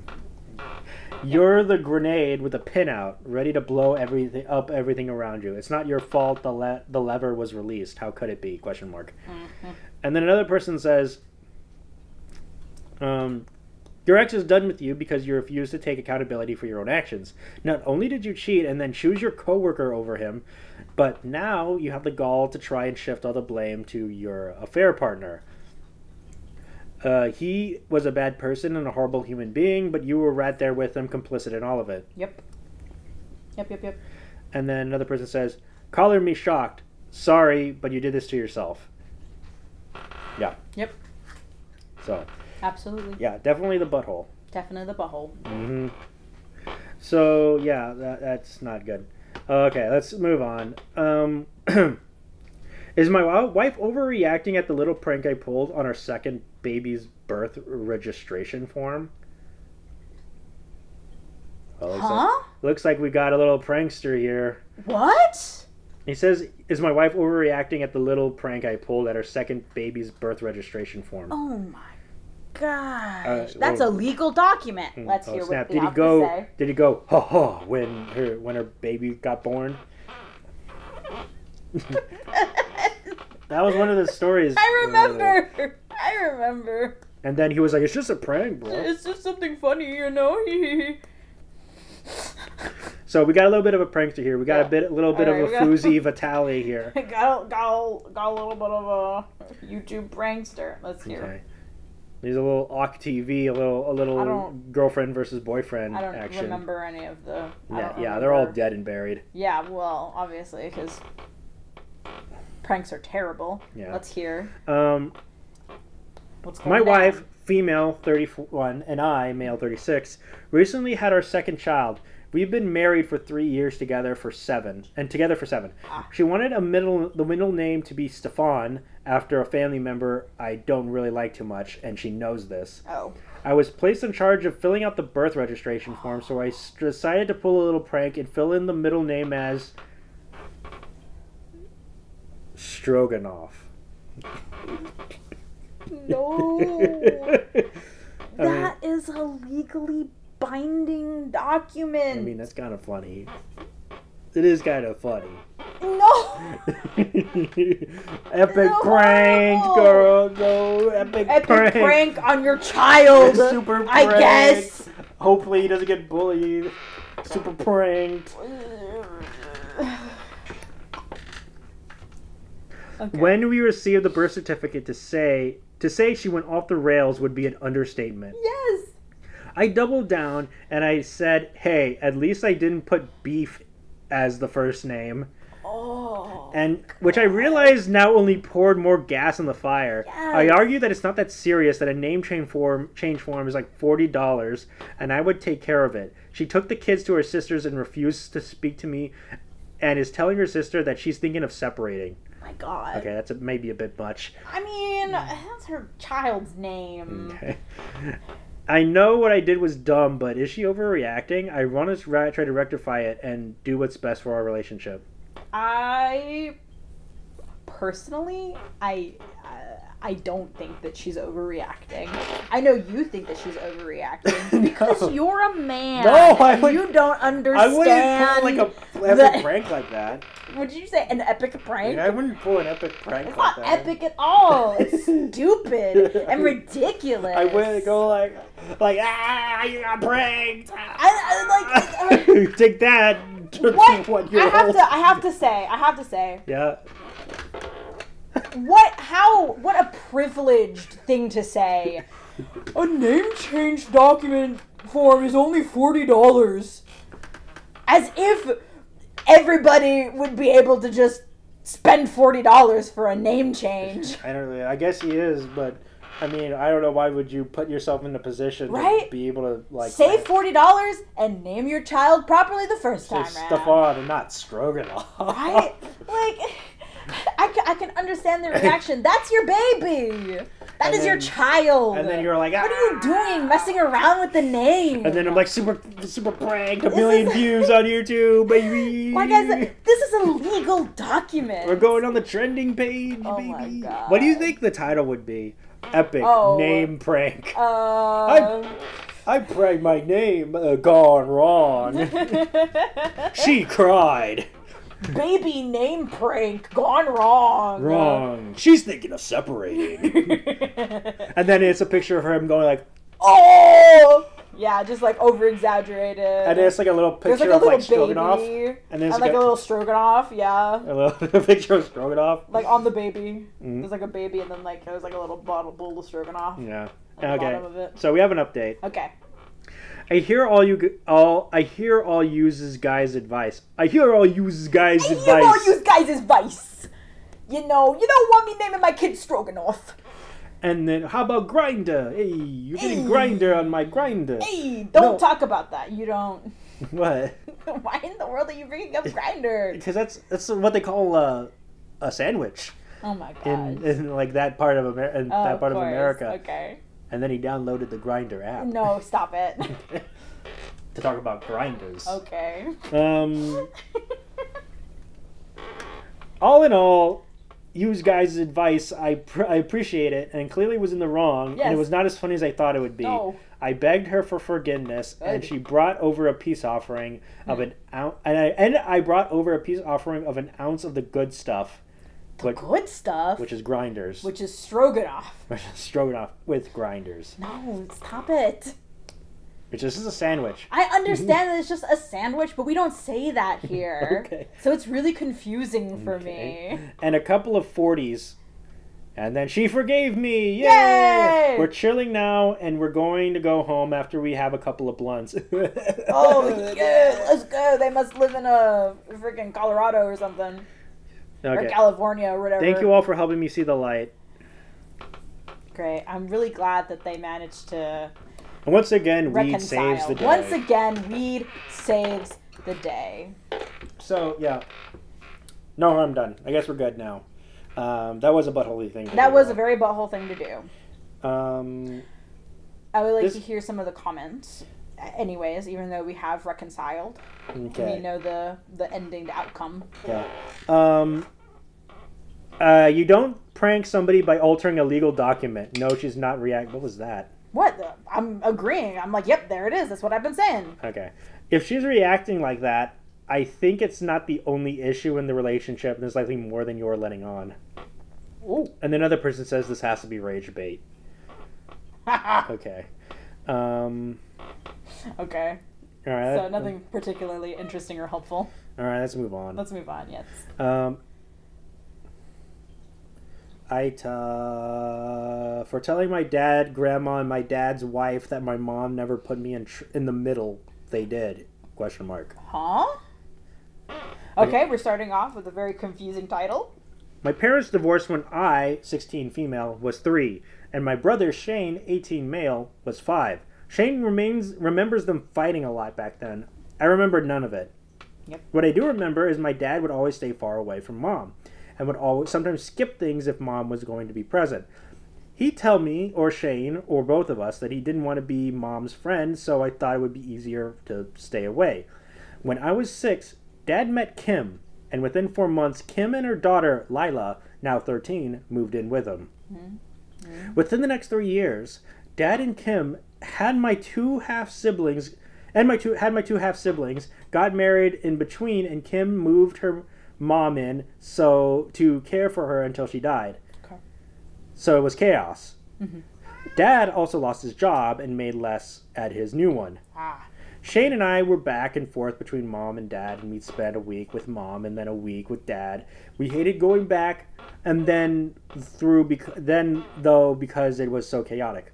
You're the grenade with a pin out, ready to blow everything around you. It's not your fault the lever was released. How could it be? Question mark. Mm-hmm. And then another person says, your ex is done with you because you refuse to take accountability for your own actions. Not only did you cheat and then choose your coworker over him, but now you have the gall to try and shift all the blame to your affair partner. He was a bad person and a horrible human being, but you were right there with him, complicit in all of it. Yep. And then another person says, color me shocked. Sorry, but you did this to yourself. Yeah. Yep. So. Absolutely. Yeah, definitely the butthole. Definitely the butthole. Mm-hmm. So, yeah, that's not good. Okay, let's move on. Is my wife overreacting at the little prank I pulled on our second baby's birth registration form? Well, looks like we got a little prankster here. What? He says, is my wife overreacting at the little prank I pulled at our second baby's birth registration form? Oh my gosh. That's a legal document. Let's hear what they have to say. Did he go, ha ha, when her baby got born? That was one of the stories. I remember. And then he was like, it's just a prank, bro. It's just something funny, you know? So we got a little bit of a prankster here. We got a little bit of a Fuzzy Vitale here. got a little bit of a YouTube prankster. Let's hear. Okay. There's a little Awk TV, a little girlfriend versus boyfriend action. I don't remember any of the... Yeah, they're all dead and buried. Yeah, well, obviously, because pranks are terrible. Yeah. Let's hear. What's going My down? wife, female 31, and I, male 36, recently had our second child. We've been married for 3 years together for 7. She wanted the middle name to be Stefan after a family member I don't really like too much, and she knows this. Oh. I was placed in charge of filling out the birth registration form, so I decided to pull a little prank and fill in the middle name as Stroganoff. No. That is a legally binding document. I mean, that's kind of funny. It is kind of funny. No. Epic prank, girl. Go epic prank on your child. Super prank. I guess. Hopefully he doesn't get bullied. Super pranked. Okay. When we received the birth certificate, to say she went off the rails would be an understatement. Yes. I doubled down and I said, hey, at least I didn't put beef as the first name. Oh. And which I realized now only poured more gas on the fire. Yes. I argue that it's not that serious, that a name change form is like $40 and I would take care of it. She took the kids to her sister's and refused to speak to me and is telling her sister that she's thinking of separating. My God. Okay, that's maybe a bit much. I mean, that's her child's name. Okay. I know what I did was dumb, but is she overreacting? I want to try to rectify it and do what's best for our relationship. I personally, I I don't think that she's overreacting. I know you think that she's overreacting because you're a man. No, I and wouldn't. You don't understand. I wouldn't pull like a epic prank like that. What did you say? An epic prank? I wouldn't pull an epic prank It's like not that. epic at all. It's stupid and ridiculous. I wouldn't go like you got pranked. Take that. What? I have to say. Yeah. What a privileged thing to say. A name change document form is only $40. As if everybody would be able to just spend $40 for a name change. I guess he is, but I mean, I don't know why would you put yourself in a position to be able to like save $40 and name your child properly the first time around. Stefan and not Stroganoff. Right? Like, I can understand the reaction. That's your baby. That is your child. And then you're like, what are you doing, messing around with the name? And then I'm like, super pranked, 1 million views on YouTube, baby. Like I said, this is a legal document. We're going on the trending page, baby. Oh my God. What do you think the title would be? Epic name prank. I pranked my name gone wrong. She cried. Baby name prank gone wrong. Wrong. She's thinking of separating. And then it's a picture of him going like, oh! Yeah, just like over exaggerated. And it's like a little picture of like Stroganoff. And there's like a little Stroganoff, yeah. A little picture of Stroganoff. Like on the baby. There's like a baby and then like there's like a little bowl of Stroganoff. Yeah. At the bottom of it. So we have an update. Okay. I hear all uses guys' advice. I hear all use guys' advice. You know, you don't want me naming my kid Stroganoff. And then how about Grinder? Hey, you're getting Grinder on my Grinder. Hey, don't talk about that. You don't. What? Why in the world are you bringing up Grinder? Because that's what they call a sandwich. Oh my god. In like that part of America. Okay. And then he downloaded the Grinder app. No, stop it. To talk about grinders. Okay. All in all, use guys' advice. I appreciate it, and clearly was in the wrong. Yes. And it was not as funny as I thought it would be. No. I begged her for forgiveness, and she brought over a peace offering of an ounce. And I brought over a peace offering of an ounce of the good stuff. Good stuff? Which is grinders. Which is Stroganoff. Which is Stroganoff with grinders. No, stop it. Which is a sandwich. I understand that it's just a sandwich, but we don't say that here. Okay. So it's really confusing for me. And a couple of 40s. And then she forgave me. Yay! Yay! We're chilling now, and we're going to go home after we have a couple of blunts. Oh, yeah, let's go. They must live in a freaking Colorado or something. Okay. Or California or whatever. Thank you all for helping me see the light. Great. I'm really glad that they managed to And once again, reconcile. weed saves the day. Once again, weed saves the day. So, yeah. No, I'm done. I guess we're good now. That was a butthole thing to do. That was a very butthole thing to do. I would like to hear some of the comments. Anyways, even though we have reconciled. Okay. We know the ending, the outcome. Yeah. You don't prank somebody by altering a legal document. No, she's not What was that? What? I'm agreeing. I'm like, yep, there it is. That's what I've been saying. Okay. If she's reacting like that, I think it's not the only issue in the relationship. There's likely more than you're letting on. Ooh. And another person says this has to be rage bait. Okay. Okay. All right. So nothing particularly interesting or helpful. All right, let's move on. Let's move on, yes. AITA for telling my dad, grandma, and my dad's wife that my mom never put me in the middle. They did. Question mark. Huh? Okay, we're starting off with a very confusing title. My parents divorced when I, 16 female, was 3, and my brother Shane, 18 male, was 5. Shane remembers them fighting a lot back then. I remember none of it. Yep. What I do remember is my dad would always stay far away from mom, and would always sometimes skip things if mom was going to be present. He'd tell me, or Shane, or both of us, that he didn't want to be mom's friend, so I thought it would be easier to stay away. When I was 6, Dad met Kim, and within 4 months, Kim and her daughter, Lila, now 13, moved in with him. Within the next 3 years, Dad and Kim had my two half siblings, got married in between, and Kim moved her mom in to care for her until she died. Okay. So it was chaos. Dad also lost his job and made less at his new one. Shane and I were back and forth between Mom and Dad, and we'd spend a week with Mom and then a week with Dad. We hated going back, and then because it was so chaotic.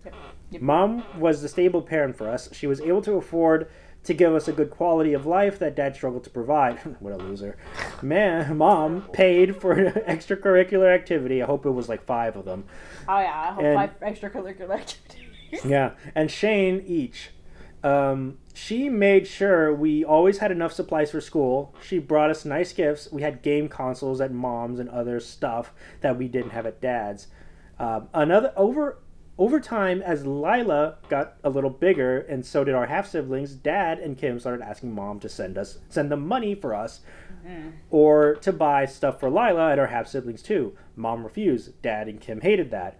Yep. Mom was the stable parent for us. She was able to afford to give us a good quality of life that Dad struggled to provide. What a loser. Mom paid for an extracurricular activity. I hope it was like 5 of them. Oh yeah, I hope 5 extracurricular activities. Yeah, and Shane each. She made sure we always had enough supplies for school. She brought us nice gifts. We had game consoles at Mom's and other stuff that we didn't have at Dad's. Over time, as Lila got a little bigger, and so did our half-siblings, Dad and Kim started asking Mom to send them money for us, or to buy stuff for Lila and our half-siblings too. Mom refused. Dad and Kim hated that.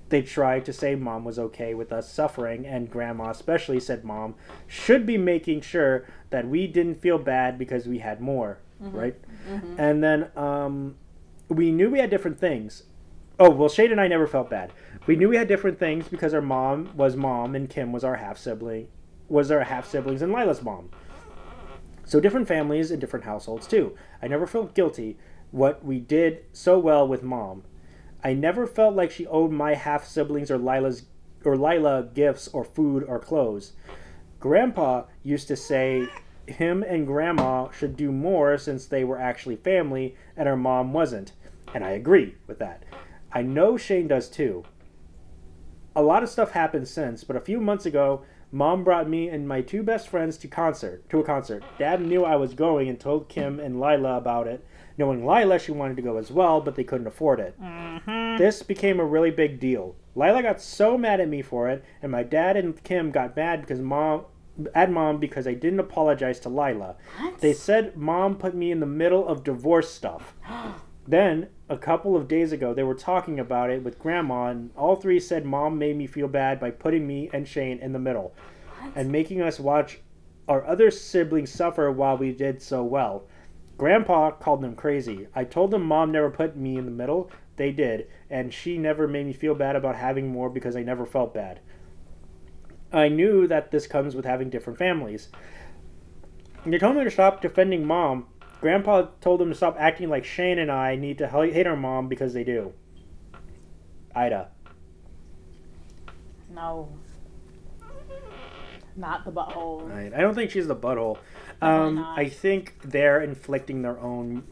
They tried to say Mom was okay with us suffering, and Grandma especially said Mom should be making sure that we didn't feel bad because we had more, right? And then we knew we had different things. Oh, well, Shade and I never felt bad. We knew we had different things because our mom was Mom and Kim was our half-siblings and Lila's mom. So different families and different households too. I never felt guilty what we did so well with Mom. I never felt like she owed my half-siblings or Lila gifts or food or clothes. Grandpa used to say him and Grandma should do more since they were actually family and our mom wasn't. And I agree with that. I know Shane does too. A lot of stuff happened since, but a few months ago, Mom brought me and my 2 best friends to a concert. Dad knew I was going and told Kim and Lila about it. Knowing Lila, she wanted to go as well, but they couldn't afford it. This became a really big deal. Lila got so mad at me for it, and my dad and Kim got mad because Mom because I didn't apologize to Lila. What? They said Mom put me in the middle of divorce stuff. Then, a couple of days ago, they were talking about it with Grandma, and all 3 said Mom made me feel bad by putting me and Shane in the middle. And making us watch our other siblings suffer while we did so well. Grandpa called them crazy. I told them Mom never put me in the middle. They did, and she never made me feel bad about having more because I never felt bad. I knew that this comes with having different families. They told me to stop defending Mom. Grandpa told them to stop acting like Shane and I need to hate our mom because they do. AITA. No. Not the butthole. Right. I don't think she's the butthole. I think they're inflicting their own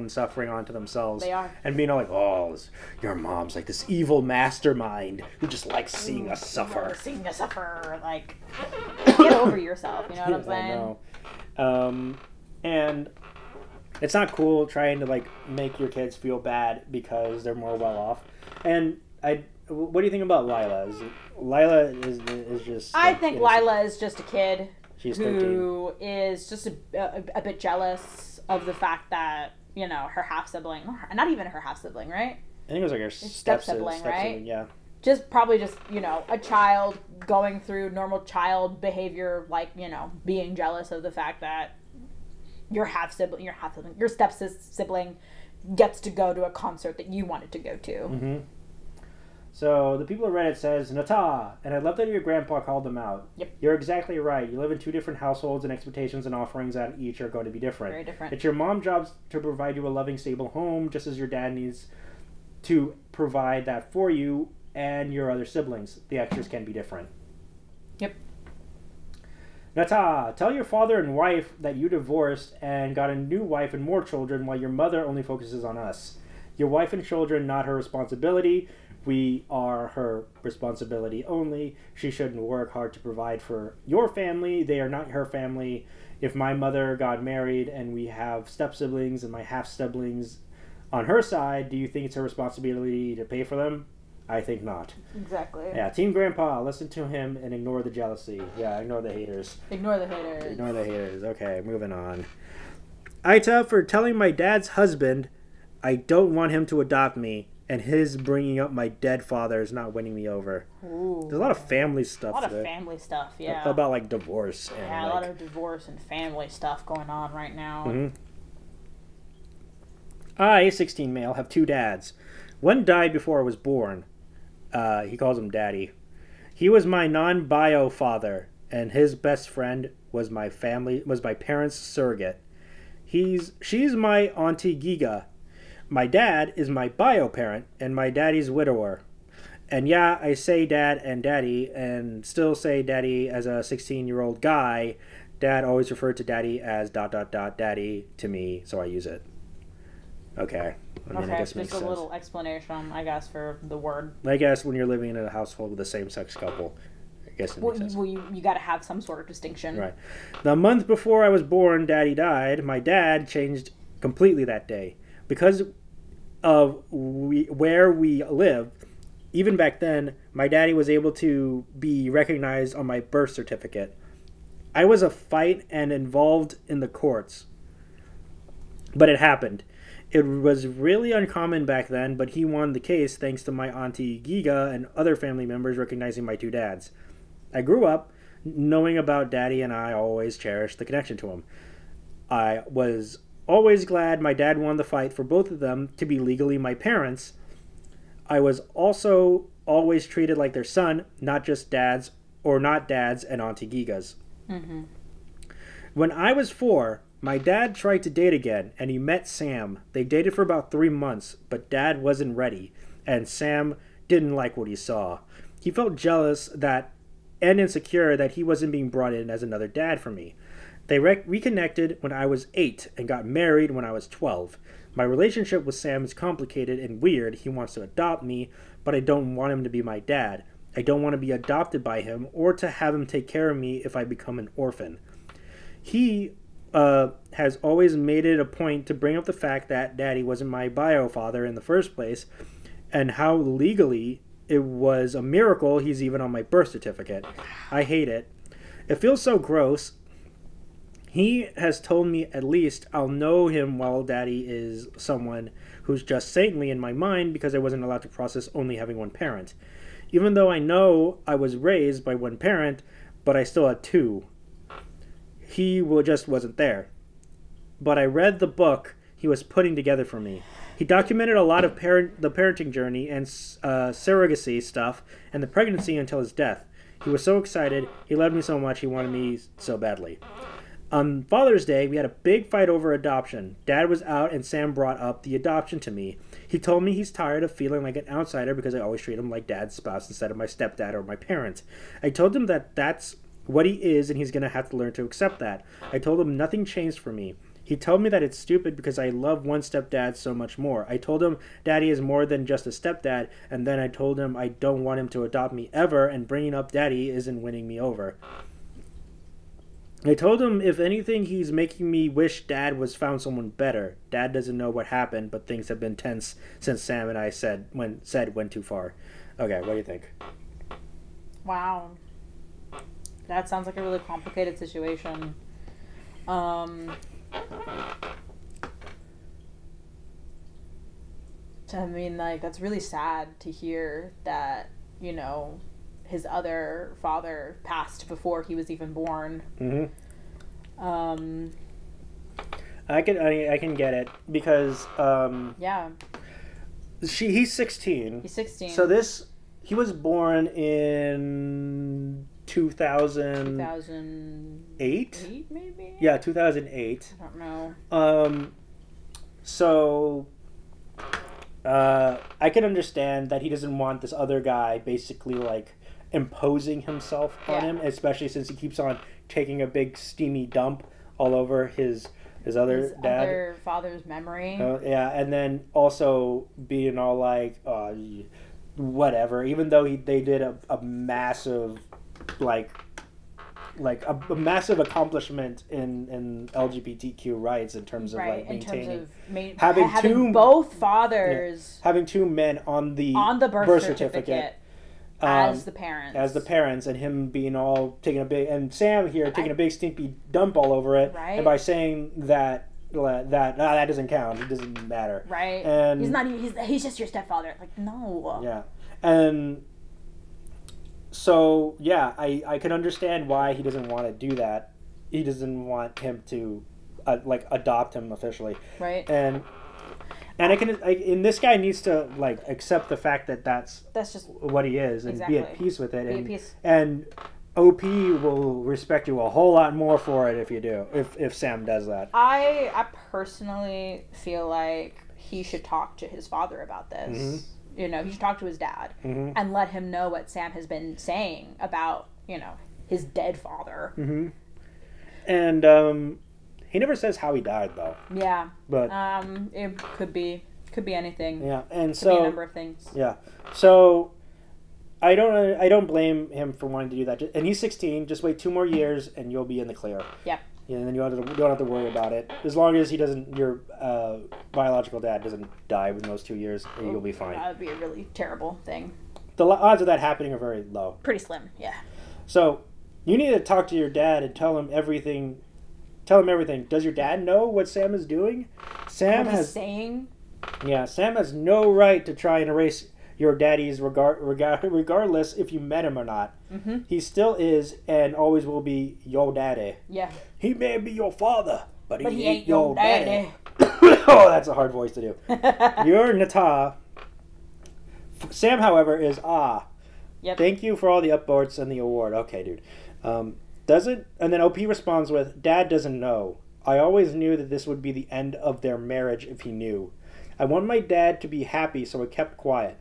suffering onto themselves. They are. And being all like, oh, your mom's like this evil mastermind who just likes seeing us suffer. Seeing us suffer. Like, get over yourself. You know what I'm saying? I know. And it's not cool trying to like make your kids feel bad because they're more well off. And what do you think about Lila? Lila is just. I think Lila is just a kid. She's who 13. Is just a bit jealous of the fact that her half sibling, not even her half sibling, right? I think it was like her step sibling, right? Yeah. Probably just a child going through normal child behavior, like being jealous of the fact that your step sibling gets to go to a concert that you wanted to go to. Mm-hmm. So the people at Reddit says, Nata, and I love that your grandpa called them out. Yep. You're exactly right. You live in 2 different households and expectations and offerings at each are going to be different. Very different. It's your mom's job to provide you a loving, stable home, just as your dad needs to provide that for you and your other siblings. The extras can be different. Yep. Nata, tell your father and wife that you divorced and got a new wife and more children while your mother only focuses on us. Your wife and children, not her responsibility. We are her responsibility only. She shouldn't work hard to provide for your family. They are not her family. If my mother got married and we have step-siblings and my half-siblings on her side, do you think it's her responsibility to pay for them? I think not. Exactly. Yeah, Team Grandpa, listen to him and ignore the jealousy. Yeah, ignore the haters. Ignore the haters. Ignore the haters. Okay, moving on. AITA for telling my dad's husband I don't want him to adopt me. and his bringing up my dead father is not winning me over. Ooh. There's a lot of family stuff. A lot of there. family stuff, yeah. About like divorce and a lot of divorce and family stuff going on right now. Mm-hmm. I, 16 male, have 2 dads. One died before I was born. He calls him Daddy. He was my non-bio father, and his best friend was my parents' surrogate. She's my auntie Giga. My dad is my bio parent and my daddy's widower. And yeah, I say dad and daddy, and still say daddy as a 16-year-old guy. Dad always referred to daddy as ... daddy to me, so I use it. Okay. I mean, I guess it makes just a sense. little explanation, I guess, for the word. I guess when you're living in a household with a same-sex couple, I guess it makes sense. Well, you got to have some sort of distinction. Right. The month before I was born, Daddy died. My dad changed completely that day. Because of where we live, even back then, my daddy was able to be recognized on my birth certificate. I was a fight and involved in the courts. But it happened. It was really uncommon back then, but he won the case thanks to my auntie Giga and other family members recognizing my 2 dads. I grew up knowing about Daddy, and I always cherished the connection to him. I was always glad my dad won the fight for both of them to be legally my parents. I was also always treated like their son, not just dads, or not dads and auntie Gigas. Mm-hmm. When I was 4, my dad tried to date again, and he met Sam. They dated for about 3 months, but Dad wasn't ready, and Sam didn't like what he saw. He felt jealous and insecure that he wasn't being brought in as another dad for me. They reconnected when I was 8 and got married when I was 12. My relationship with Sam is complicated and weird. He wants to adopt me, but I don't want him to be my dad. I don't want to be adopted by him or to have him take care of me if I become an orphan. He has always made it a point to bring up the fact that Daddy wasn't my bio father in the first place, and how legally it was a miracle he's even on my birth certificate. I hate it. It feels so gross. He has told me at least I'll know him while Daddy is someone who's just saintly in my mind because I wasn't allowed to process only having one parent. Even though I know I was raised by one parent, but I still had 2. He just wasn't there. But I read the book he was putting together for me. He documented a lot of the parenting journey and surrogacy stuff and the pregnancy until his death. He was so excited. He loved me so much. He wanted me so badly. On Father's Day, we had a big fight over adoption. Dad was out and Sam brought up the adoption to me. He told me he's tired of feeling like an outsider because I always treat him like Dad's spouse instead of my stepdad or my parent. I told him that that's what he is, and he's going to have to learn to accept that. I told him nothing changed for me. He told me that it's stupid because I love one stepdad so much more. I told him Daddy is more than just a stepdad, and then I told him I don't want him to adopt me ever, and bringing up Daddy isn't winning me over. I told him if anything, he's making me wish Dad was found someone better. Dad doesn't know what happened, but things have been tense since Sam and I went too far. Okay, what do you think? Wow. That sounds like a really complicated situation. I mean, like, that's really sad to hear that, you know, his other father passed before he was even born. Mm-hmm. I can get it because yeah. He's 16. He's 16. So he was born in 2008? 8 maybe? Yeah, 2008. I don't know. So I can understand that he doesn't want this other guy basically like imposing himself on him, especially since he keeps on taking a big steamy dump all over his other dad. Other father's memory. Yeah, and then also being all like, whatever, even though they did a massive a massive accomplishment in LGBTQ rights in terms of like maintaining having both fathers, having 2 men on the birth certificate as the parents, and him being all taking a big, and Sam here taking a big stinky dump all over it, and by saying that that doesn't count. It doesn't matter. Right. And he's not. He's just your stepfather. Like, no. Yeah, and so yeah, I can understand why he doesn't want to do that. He doesn't want him to like adopt him officially. Right. And and this guy needs to like accept the fact that that's just what he is and exactly. be at peace with it. Be at peace. And OP will respect you a whole lot more for it if you do. If Sam does that. I personally feel like he should talk to his father about this. Mm-hmm. You know, he should talk to his dad and let him know what Sam has been saying about, you know, his dead father. Mm-hmm. And he never says how he died though. Yeah. But it could be anything. Yeah, and could so be a number of things. Yeah. So I don't blame him for wanting to do that. And he's 16. Just wait 2 more years, and you'll be in the clear. Yeah. Yeah, and then you don't have to worry about it. As long as your biological dad doesn't die within those 2 years, you'll be fine. That would be a really terrible thing. The odds of that happening are very low. Pretty slim, yeah. So you need to talk to your dad and tell him everything. Does your dad know what Sam is doing? Sam What he's has saying. Yeah, Sam has no right to try and erase your daddy's regardless if you met him or not. Mm-hmm. He still is and always will be your daddy. Yeah. He may be your father, but he ain't your your daddy. Oh, that's a hard voice to do. You're Nata. Sam, however, is Yep. Thank you for all the upvotes and the award. Okay, dude. Doesn't, and then OP responds with, Dad doesn't know. I always knew that this would be the end of their marriage if he knew. I want my dad to be happy, so I kept quiet.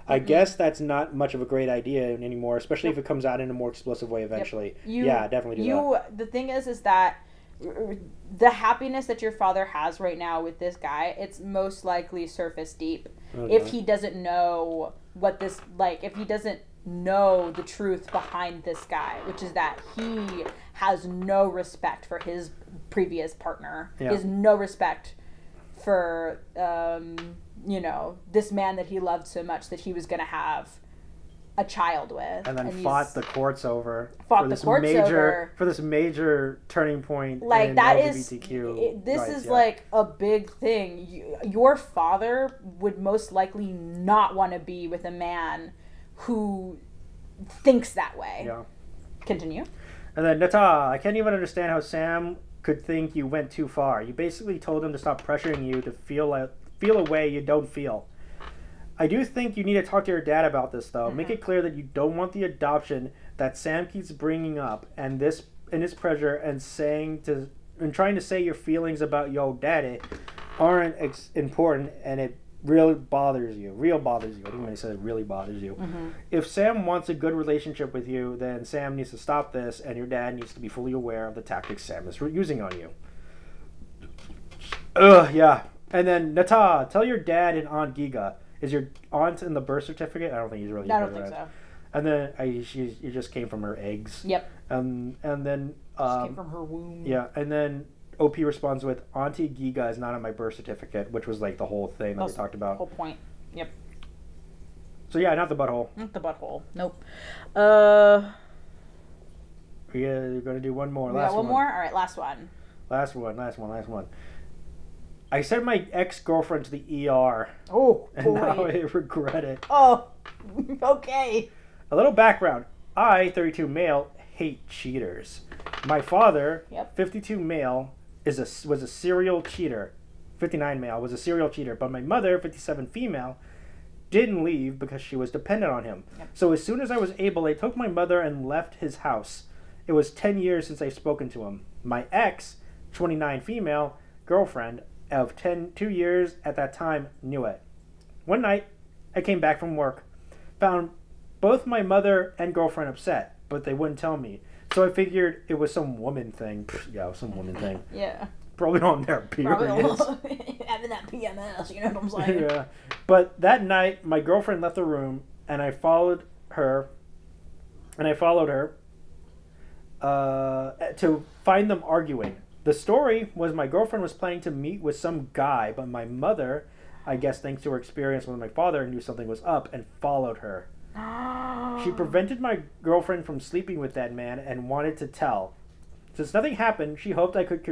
I guess that's not much of a great idea anymore, especially if it comes out in a more explosive way eventually. Yep. Yeah, definitely do that. The thing is that the happiness that your father has right now with this guy, it's most likely surface deep. Okay. If he doesn't know what this, like, if he doesn't know the truth behind this guy, which is that he has no respect for his previous partner. Yeah. He has no respect for, you know, this man that he loved so much that he was going to have a child with. And then fought the courts over. For this major turning point like in that LGBTQ this rights, is yeah. like a big thing. Your father would most likely not want to be with a man who thinks that way. Yeah. Continue. And then Nata, I can't even understand how Sam could think you went too far. You basically told him to stop pressuring you to feel a way you don't feel. I do think you need to talk to your dad about this, though. Mm-hmm. Make it clear that you don't want the adoption that Sam keeps bringing up, and this in his pressure and trying to say your feelings about your daddy aren't important, and it really bothers you. I think when he said it really bothers you. Mm-hmm. If Sam wants a good relationship with you, then Sam needs to stop this, and your dad needs to be fully aware of the tactics Sam is using on you. Yeah. And then Nata, tell your dad and Aunt Giga. Is your aunt in the birth certificate? I don't think he's really. I don't think so. And then you just came from her eggs. Yep. And then Just came from her womb. Yeah, and then OP responds with, Auntie Giga is not on my birth certificate, which was like the whole thing that we talked about. Whole point. Yep. So yeah, not the butthole. Not the butthole. Nope. You're gonna do one more. We got one more. All right, last one. Last one. I sent my ex-girlfriend to the ER. Oh, and boy. now I regret it. Oh, okay. A little background. I, 32 male, hate cheaters. My father, 52 male, was a serial cheater. 59 male was a serial cheater. But my mother, 57 female, didn't leave because she was dependent on him. Yep. So as soon as I was able, I took my mother and left his house. It was 10 years since I've spoken to him. My ex, 29 female, girlfriend of 2 years at that time, knew it. One night, I came back from work, found both my mother and girlfriend upset, but they wouldn't tell me. So I figured it was some woman thing. Yeah, some woman thing. Yeah. Probably on their periods. Having that PMS, you know what I'm saying? Yeah. But that night, my girlfriend left the room, and I followed her. To find them arguing. The story was my girlfriend was planning to meet with some guy, but my mother, I guess thanks to her experience with my father, knew something was up and followed her. She prevented my girlfriend from sleeping with that man and wanted to tell. Since nothing happened, she hoped I could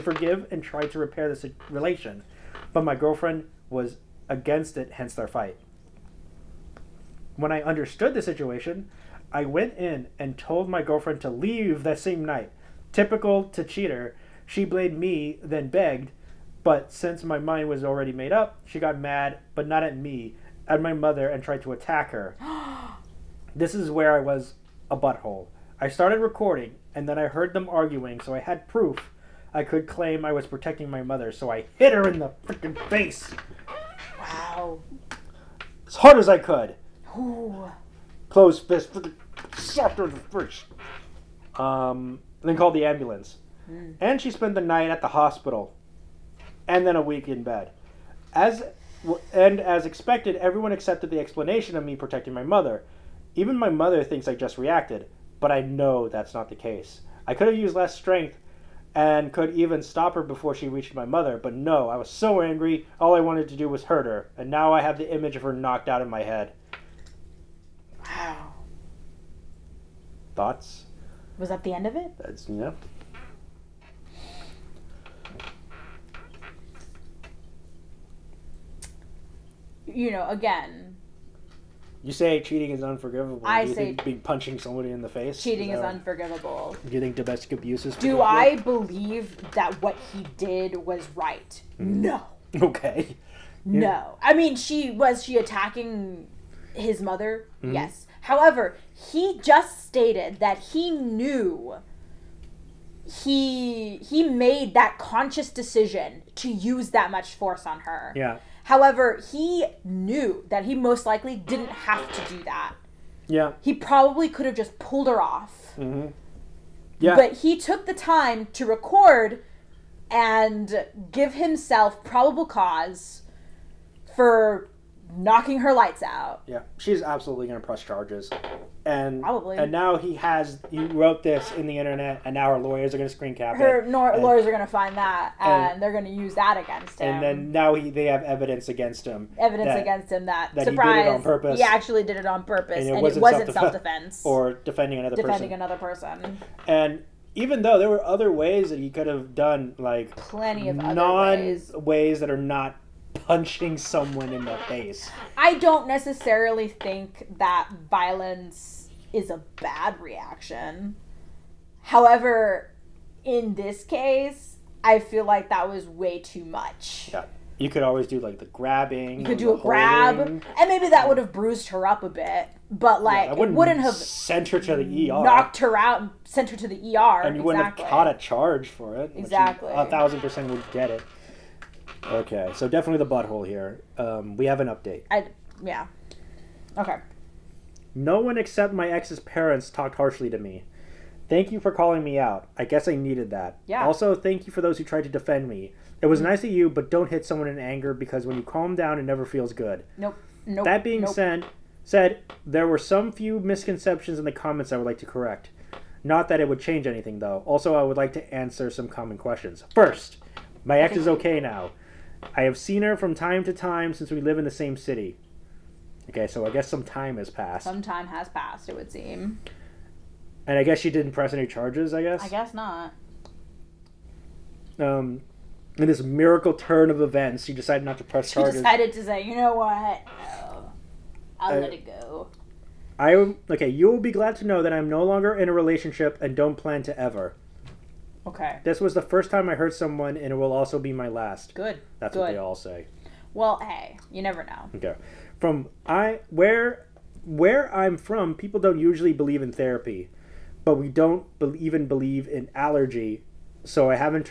forgive and try to repair this relation. But my girlfriend was against it, hence their fight. When I understood the situation, I went in and told my girlfriend to leave that same night. Typical to cheater, she blamed me, then begged, but since my mind was already made up, she got mad, but not at me, at my mother, and tried to attack her. This is where I was a butthole. I started recording, and then I heard them arguing, so I had proof I could claim I was protecting my mother, so I hit her in the freaking face. Wow. As hard as I could. Ooh. Closed fist, freaking slapped her in the face. Then called the ambulance. And she spent the night at the hospital. And then a week in bed. As expected, everyone accepted the explanation of me protecting my mother. Even my mother thinks I just reacted, but I know that's not the case. I could have used less strength and could even stop her before she reached my mother, but no, I was so angry, all I wanted to do was hurt her, and now I have the image of her knocked out in my head. Wow. Thoughts? Was that the end of it? That's, yeah. You know, again, You say cheating is unforgivable. I Do you say think punching somebody in the face? cheating is unforgivable. Do you think domestic abuse is Do I believe that what he did was right? No. Okay. No. I mean, was she attacking his mother? Yes. However, he just stated that he knew he made that conscious decision to use that much force on her. Yeah. However, he knew that he most likely didn't have to do that. Yeah. He probably could have just pulled her off. Mm-hmm. Yeah. But he took the time to record and give himself probable cause for knocking her lights out. Yeah. She's absolutely going to press charges. And Probably. And now he wrote this in the internet, and now our lawyers are going to screen cap Her it. lawyers are going to find that, and they're going to use that against him. And then now they have evidence against him. Against him that surprise, he did it on purpose. He actually did it on purpose, and it wasn't self-defense. Or defending another person. And even though there were other ways that he could have done, like plenty of other ways that are not punching someone in the face. I don't necessarily think that violence is a bad reaction. However, in this case, I feel like that was way too much. Yeah. You could always do like the grabbing. You could do a grab, and maybe that would have bruised her up a bit, but like it wouldn't have sent her to the ER, knocked her out, and sent her to the ER, and you wouldn't have caught a charge for it. Exactly, 1,000% would get it. Okay, so definitely the butthole here. We have an update. Yeah. Okay. No one except my ex's parents talked harshly to me. Thank you for calling me out. I guess I needed that. Yeah. Also, thank you for those who tried to defend me. It was nice of you, but don't hit someone in anger because when you calm down, it never feels good. Nope. That being said, there were some few misconceptions in the comments I would like to correct. Not that it would change anything, though. Also, I would like to answer some common questions. First, my ex is okay now. I have seen her from time to time since we live in the same city. Okay, so I guess some time has passed. Some time has passed, it would seem. And I guess she didn't press any charges, I guess? I guess not. In this miracle turn of events, she decided not to press charges. She decided to say, you know what? No. I'll let it go. Okay, you will be glad to know that I'm no longer in a relationship and don't plan to ever. Okay. This was the first time I hurt someone, and it will also be my last. Good. That's what they all say. Well, hey, you never know. Okay. Where I'm from, people don't usually believe in therapy, but we don't even believe in allergy, so I haven't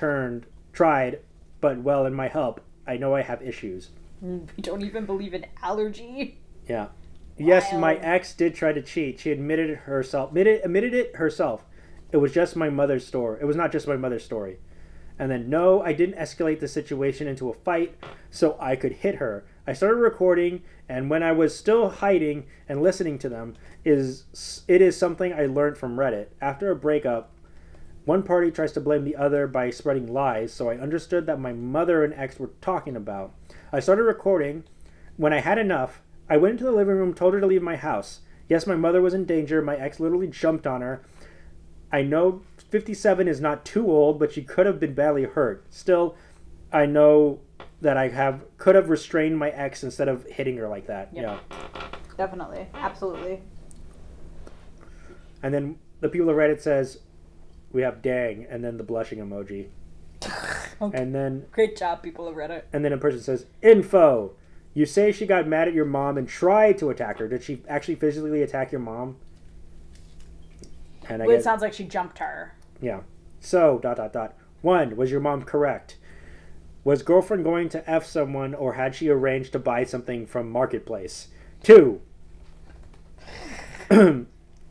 tried, but well, in my help, I know I have issues. We don't even believe in allergy? Yeah. Yes, my ex did try to cheat. She admitted it herself. It was just my mother's story. It was not just my mother's story. And then, no, I didn't escalate the situation into a fight so I could hit her. I started recording, and when I was still hiding and listening to them, it is something I learned from Reddit. After a breakup, one party tries to blame the other by spreading lies, so I understood that my mother and ex were talking about. I started recording. When I had enough, I went into the living room, told her to leave my house. Yes, my mother was in danger. My ex literally jumped on her. I know 57 is not too old, but she could have been badly hurt. Still, I know that could have restrained my ex instead of hitting her like that. Yep. Yeah. Definitely. Absolutely. And then the people of Reddit says, we have dang, and then the blushing emoji. Okay. And then... Great job, people of Reddit. And then a person says, info. You say she got mad at your mom and tried to attack her. Did she actually physically attack your mom? And It sounds like she jumped her. Yeah. So, ... 1, was your mom correct? Was girlfriend going to F someone, or had she arranged to buy something from Marketplace? 2,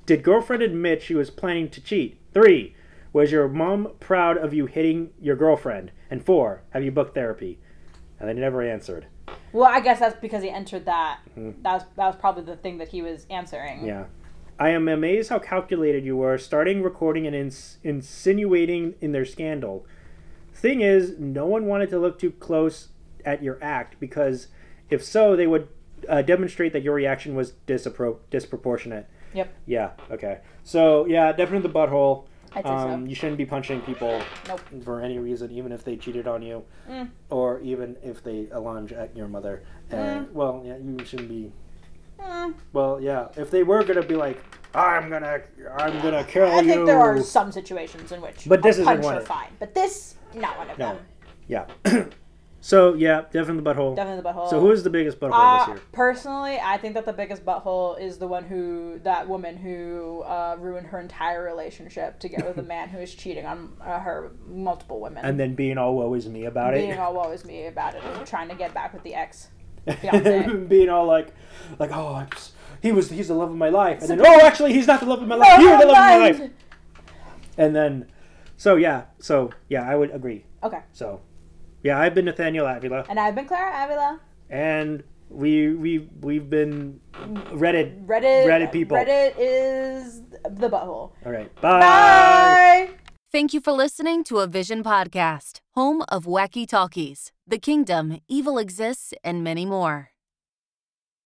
did girlfriend admit she was planning to cheat? 3, was your mom proud of you hitting your girlfriend? And 4, have you booked therapy? And they never answered. Well, I guess that's because he entered that. Mm-hmm. That was probably the thing that he was answering. Yeah. I am amazed how calculated you were, starting recording and insinuating in their scandal. Thing is, no one wanted to look too close at your act, because if so, they would demonstrate that your reaction was disproportionate. Yep. Yeah, okay. So, yeah, definitely the butthole. I'd say so. You shouldn't be punching people for any reason, even if they cheated on you, or even if they lunge at your mother. Well, yeah, you shouldn't be... Well, yeah, if they were gonna be like, I'm gonna kill you. I think there are some situations in which this a punch isn't one are fine, but this not one of them. Yeah. So yeah, definitely the butthole. Definitely the butthole. So who is the biggest butthole this year? Personally, I think that the biggest butthole is that woman who ruined her entire relationship to get with a man who is cheating on her multiple women. And then being all woe is me about it. Being all woe is me about it, and trying to get back with the ex. Fiance. Being all like, oh, he's the love of my life, and then actually he's not the love of my life. You're the love of my life. And then, so yeah, I would agree. Okay. So, yeah, I've been Nathaniel Avila, and I've been Clara Avila, and we've been Reddit people. Reddit is the butthole. All right, bye. Thank you for listening to a Vision podcast, home of Wacky Talkies, The Kingdom, Evil Exists, and many more.